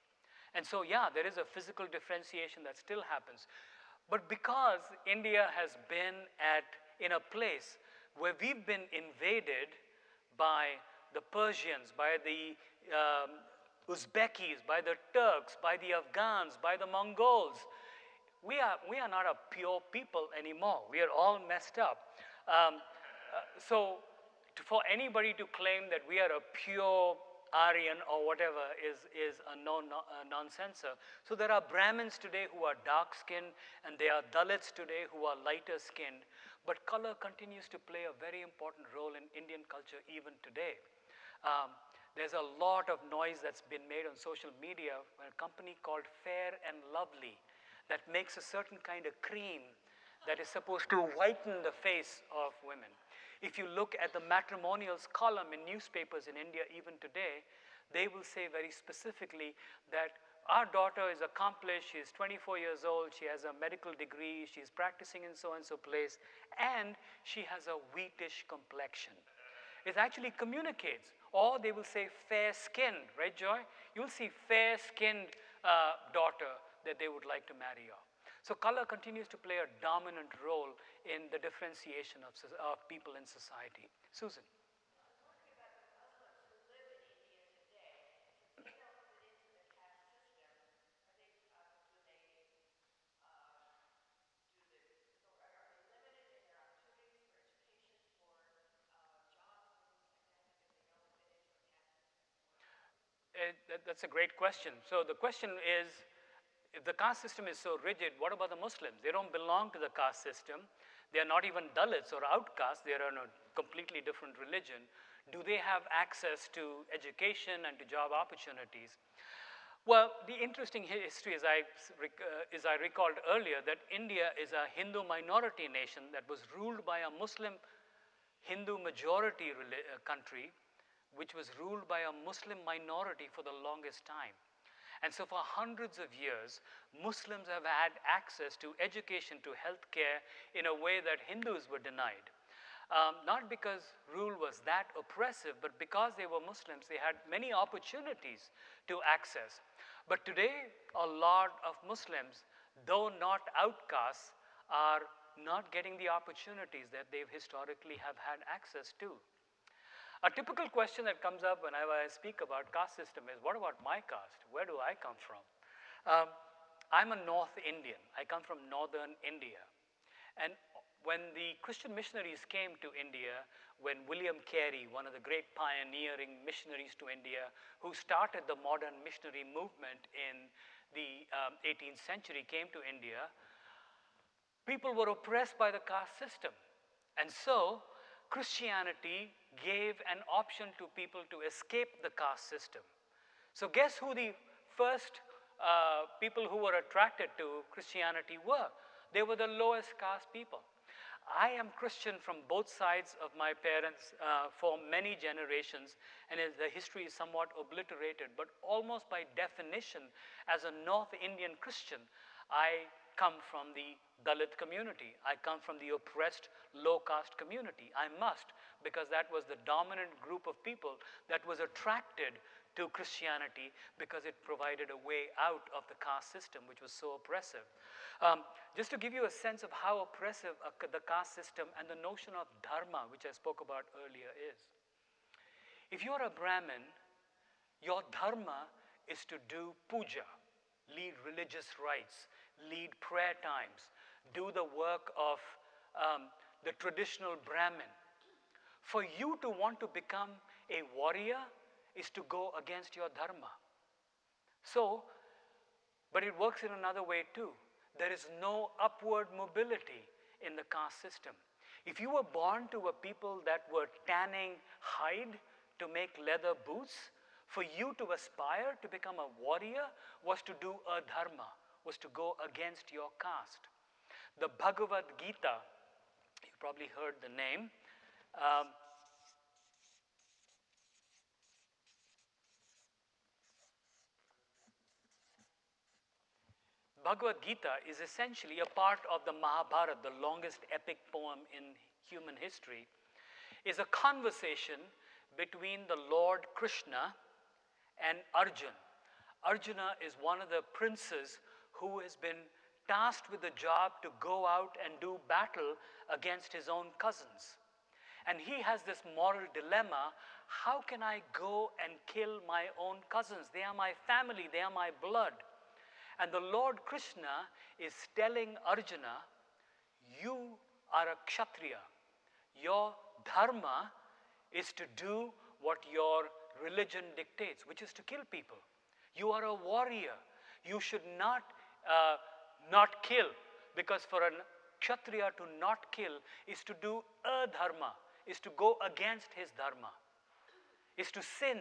And so, yeah, there is a physical differentiation that still happens. But because India has been in a place where we've been invaded by the Persians, by the Uzbekis, by the Turks, by the Afghans, by the Mongols, we are not a pure people anymore. We are all messed up. For anybody to claim that we are a pure Aryan or whatever is a nonsenser. So there are Brahmins today who are dark-skinned, and there are Dalits today who are lighter-skinned. But color continues to play a very important role in Indian culture even today. There's a lot of noise that's been made on social media by a company called Fair and Lovely that makes a certain kind of cream that is supposed to whiten the face of women. If you look at the matrimonials column in newspapers in India even today, they will say very specifically that our daughter is accomplished, she is 24 years old, she has a medical degree, she's practicing in so-and-so place, and she has a wheatish complexion. It actually communicates. Or they will say fair-skinned, right, Joy? You'll see fair-skinned daughter that they would like to marry off. So color continues to play a dominant role in the differentiation of people in society. Susan. That's a great question. So the question is, if the caste system is so rigid, what about the Muslims? They don't belong to the caste system. They are not even Dalits or outcasts. They are in a completely different religion. Do they have access to education and to job opportunities? Well, the interesting history is I recalled earlier that India is a Hindu minority nation that was ruled by a Muslim Hindu majority country, which was ruled by a Muslim minority for the longest time. And so for hundreds of years, Muslims have had access to education, to healthcare in a way that Hindus were denied. Not because rule was that oppressive, but because they were Muslims, they had many opportunities to access. But today, a lot of Muslims, though not outcasts, are not getting the opportunities that they've historically have had access to. A typical question that comes up whenever I speak about caste system is, what about my caste? Where do I come from? I'm a North Indian. I come from northern India. And when the Christian missionaries came to India, when William Carey, one of the great pioneering missionaries to India, who started the modern missionary movement in the 18th century, came to India, people were oppressed by the caste system. And so Christianity gave an option to people to escape the caste system. So guess who the first people who were attracted to Christianity were? They were the lowest caste people. I am Christian from both sides of my parents for many generations, and the history is somewhat obliterated. But almost by definition, as a North Indian Christian, I come from the Dalit community. I come from the oppressed, low-caste community. I must, because that was the dominant group of people that was attracted to Christianity because it provided a way out of the caste system, which was so oppressive. Just to give you a sense of how oppressive the caste system and the notion of dharma, which I spoke about earlier, is. If you're a Brahmin, your dharma is to do puja, lead religious rites, lead prayer times, do the work of the traditional Brahmin. For you to want to become a warrior is to go against your dharma. So, but it works in another way too. There is no upward mobility in the caste system. If you were born to a people that were tanning hide to make leather boots, for you to aspire to become a warrior was to do a dharma, was to go against your caste. The Bhagavad Gita, you probably heard the name. Bhagavad Gita is essentially a part of the Mahabharata, the longest epic poem in human history, is a conversation between the Lord Krishna and Arjuna. Arjuna is one of the princes who has been tasked with the job to go out and do battle against his own cousins. And he has this moral dilemma: how can I go and kill my own cousins? They are my family, they are my blood. And the Lord Krishna is telling Arjuna, you are a Kshatriya. Your dharma is to do what your religion dictates, which is to kill people. You are a warrior. You should not kill, because for a Kshatriya to not kill is to do a dharma, is to go against his dharma, is to sin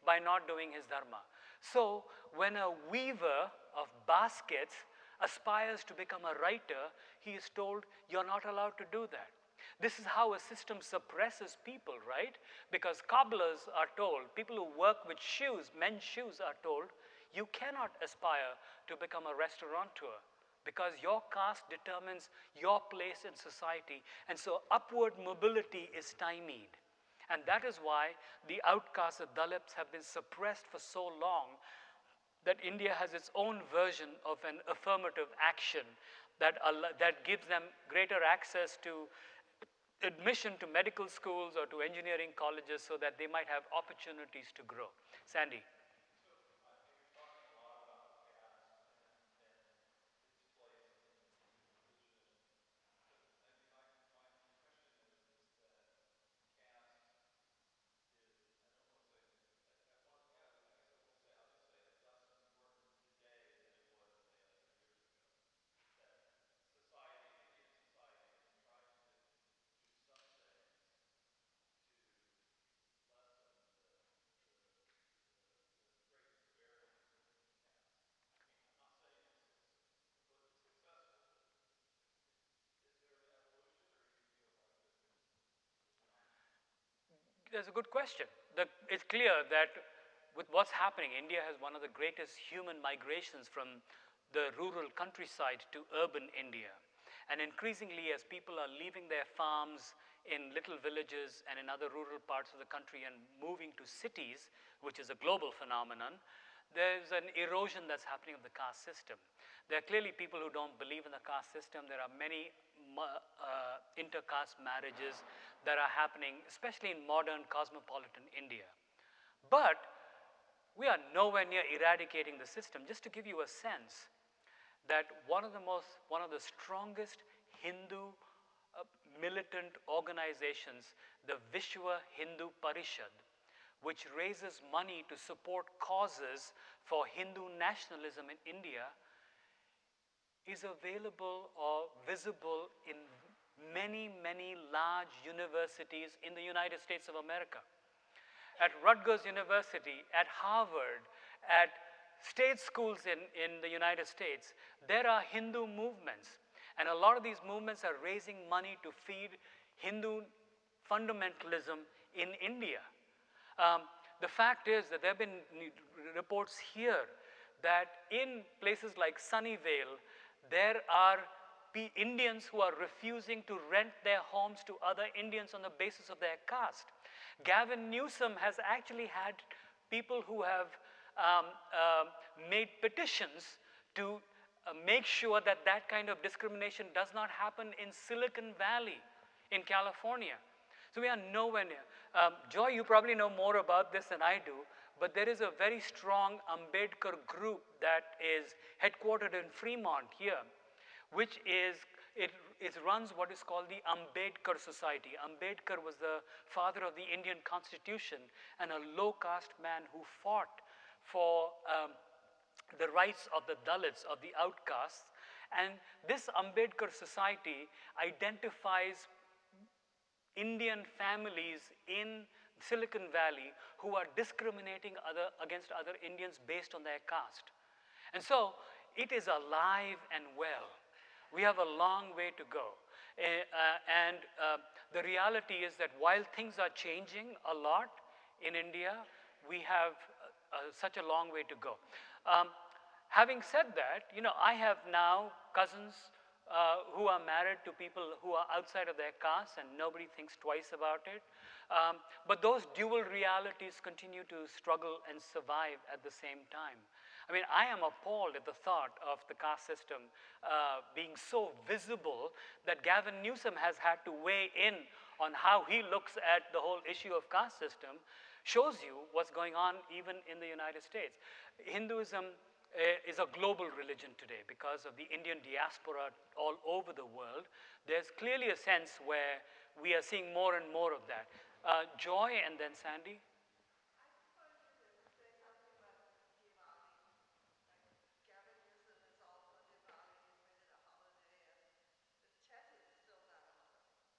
by not doing his dharma. So when a weaver of baskets aspires to become a writer, he is told, you're not allowed to do that. This is how a system suppresses people, right? Because cobblers are told, people who work with shoes, men's shoes, are told, you cannot aspire to become a restaurateur because your caste determines your place in society. And so upward mobility is stymied. And that is why the outcasts, the Dalits, have been suppressed for so long that India has its own version of an affirmative action that gives them greater access to admission to medical schools or to engineering colleges so that they might have opportunities to grow. Sandy. That's a good question. It's clear that with what's happening, India has one of the greatest human migrations from the rural countryside to urban India. And increasingly, as people are leaving their farms in little villages and in other rural parts of the country and moving to cities, which is a global phenomenon, there's an erosion that's happening of the caste system. There are clearly people who don't believe in the caste system. There are many intercaste marriages that are happening, especially in modern cosmopolitan India. But we are nowhere near eradicating the system. Just to give you a sense that one of the strongest Hindu militant organizations, the Vishwa Hindu Parishad, which raises money to support causes for Hindu nationalism in India, is available or visible in many, many large universities in the United States of America. At Rutgers University, at Harvard, at state schools in the United States, there are Hindu movements. And a lot of these movements are raising money to feed Hindu fundamentalism in India. The fact is that there have been reports here that in places like Sunnyvale, there are Indians who are refusing to rent their homes to other Indians on the basis of their caste. Gavin Newsom has actually had people who have made petitions to make sure that that kind of discrimination does not happen in Silicon Valley in California. So we are nowhere near. Joy, you probably know more about this than I do, but there is a very strong Ambedkar group that is headquartered in Fremont here, which it runs what is called the Ambedkar Society. Ambedkar was the father of the Indian Constitution and a low-caste man who fought for the rights of the Dalits, of the outcasts. And this Ambedkar Society identifies Indian families in Silicon Valley who are discriminating against other Indians based on their caste. And so it is alive and well. We have a long way to go. The reality is that while things are changing a lot in India, we have such a long way to go. Having said that, I have now cousins who are married to people who are outside of their caste, and nobody thinks twice about it. But those dual realities continue to struggle and survive at the same time. I mean, I am appalled at the thought of the caste system being so visible that Gavin Newsom has had to weigh in on how he looks at the whole issue of caste system. Shows you what's going on even in the United States. Hinduism is a global religion today because of the Indian diaspora all over the world. There's clearly a sense where we are seeing more and more of that. Joy and then Sandy.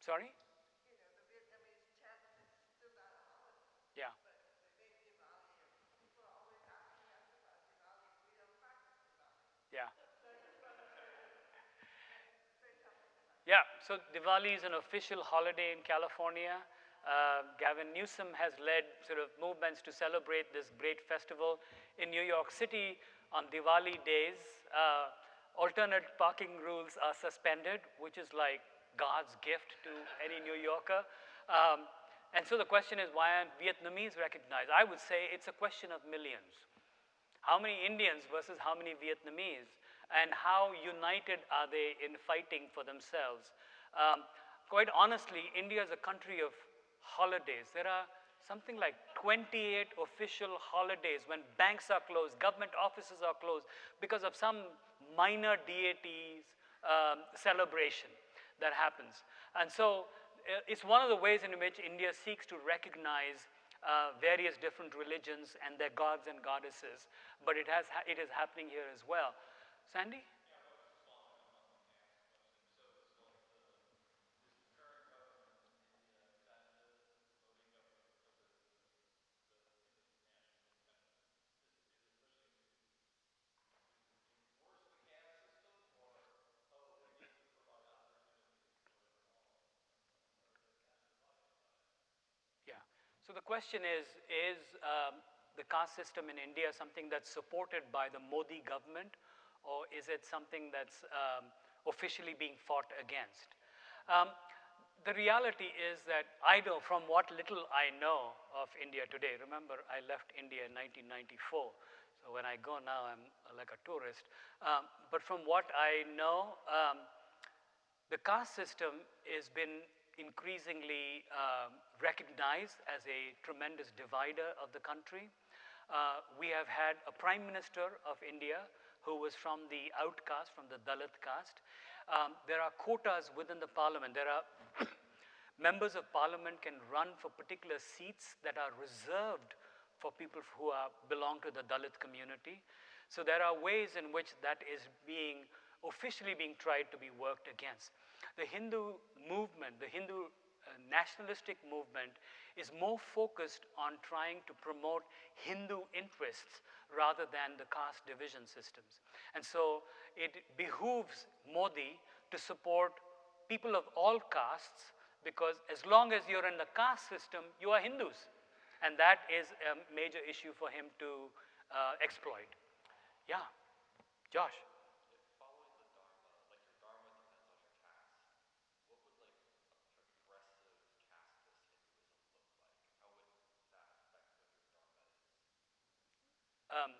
Sorry? You know, the Vietnamese Tet is still not a holiday. Yeah. But they made Diwali, and people are always asking us about Diwali. We don't practice Diwali. Yeah. So I just wanted to say something about it. Yeah, so Diwali is an official holiday in California. Gavin Newsom has led sort of movements to celebrate this great festival. In New York City, on Diwali days, alternate parking rules are suspended, which is like God's gift to any New Yorker. And so the question is, why aren't Vietnamese recognized? I would say it's a question of millions. How many Indians versus how many Vietnamese? And how united are they in fighting for themselves? Quite honestly, India is a country of holidays. There are something like 28 official holidays when banks are closed, government offices are closed because of some minor deity's celebration that happens. And so it's one of the ways in which India seeks to recognize various different religions and their gods and goddesses, but it is happening here as well. Sandy? Yeah. So the question is the caste system in India something that's supported by the Modi government, or is it something that's officially being fought against? The reality is that I know, from what little I know of India today, remember I left India in 1994, so when I go now I'm like a tourist, but from what I know, the caste system has been increasingly recognized as a tremendous divider of the country. We have had a prime minister of India who was from the outcast, from the Dalit caste. There are quotas within the parliament. There are members of parliament can run for particular seats that are reserved for people who belong to the Dalit community. So there are ways in which that is officially being tried to be worked against. The Hindu movement, the Hindu nationalistic movement is more focused on trying to promote Hindu interests rather than the caste division systems. And so it behooves Modi to support people of all castes, because as long as you're in the caste system, you are Hindus. And that is a major issue for him to exploit. Yeah, Josh. Following the Dharma, like your Dharma depends on your caste, what would like a progressive casteless Hinduism look like? How would that affect what your Dharma is?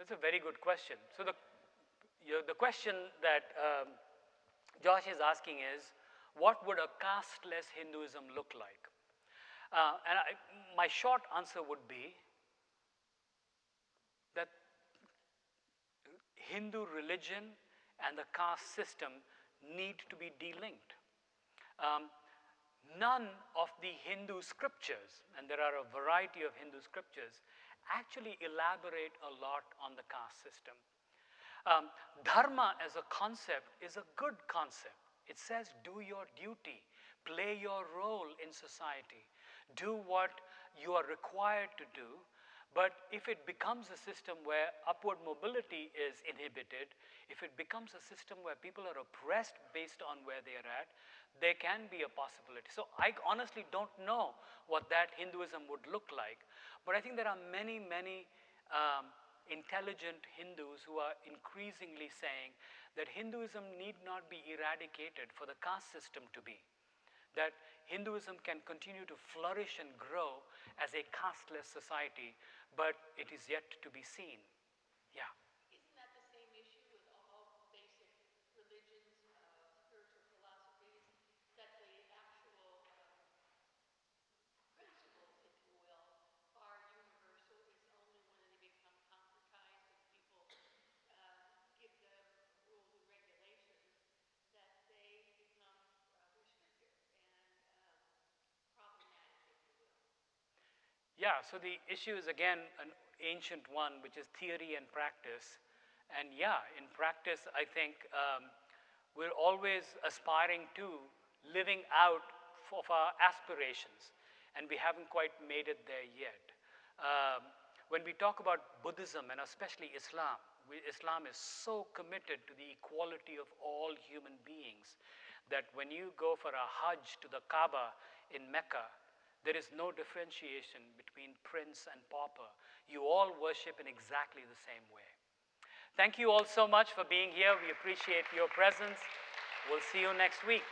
That's a very good question. So the question that Josh is asking is, what would a casteless Hinduism look like? My short answer would be that Hindu religion and the caste system need to be delinked. None of the Hindu scriptures, and there are a variety of Hindu scriptures, actually elaborate a lot on the caste system. Dharma as a concept is a good concept. It says do your duty, play your role in society, do what you are required to do. But if it becomes a system where upward mobility is inhibited, if it becomes a system where people are oppressed based on where they are at, there can be a possibility. So I honestly don't know what that Hinduism would look like. But I think there are many, many intelligent Hindus who are increasingly saying that Hinduism need not be eradicated for the caste system to be. That Hinduism can continue to flourish and grow as a casteless society, but it is yet to be seen. Yeah. Isn't that the same issue with all basic religions, spiritual philosophies, that the actual principles, if you will, are universal? It's only when they become concretized and people give them rules and regulations that they become restrictive and problematic, if you will. Yeah, so the issue is again an ancient one, which is theory and practice. And yeah, in practice, I think we're always aspiring to living out of our aspirations, and we haven't quite made it there yet. When we talk about Buddhism, and especially Islam, Islam is so committed to the equality of all human beings that when you go for a Hajj to the Kaaba in Mecca, there is no differentiation between prince and pauper. You all worship in exactly the same way. Thank you all so much for being here. We appreciate your presence. We'll see you next week.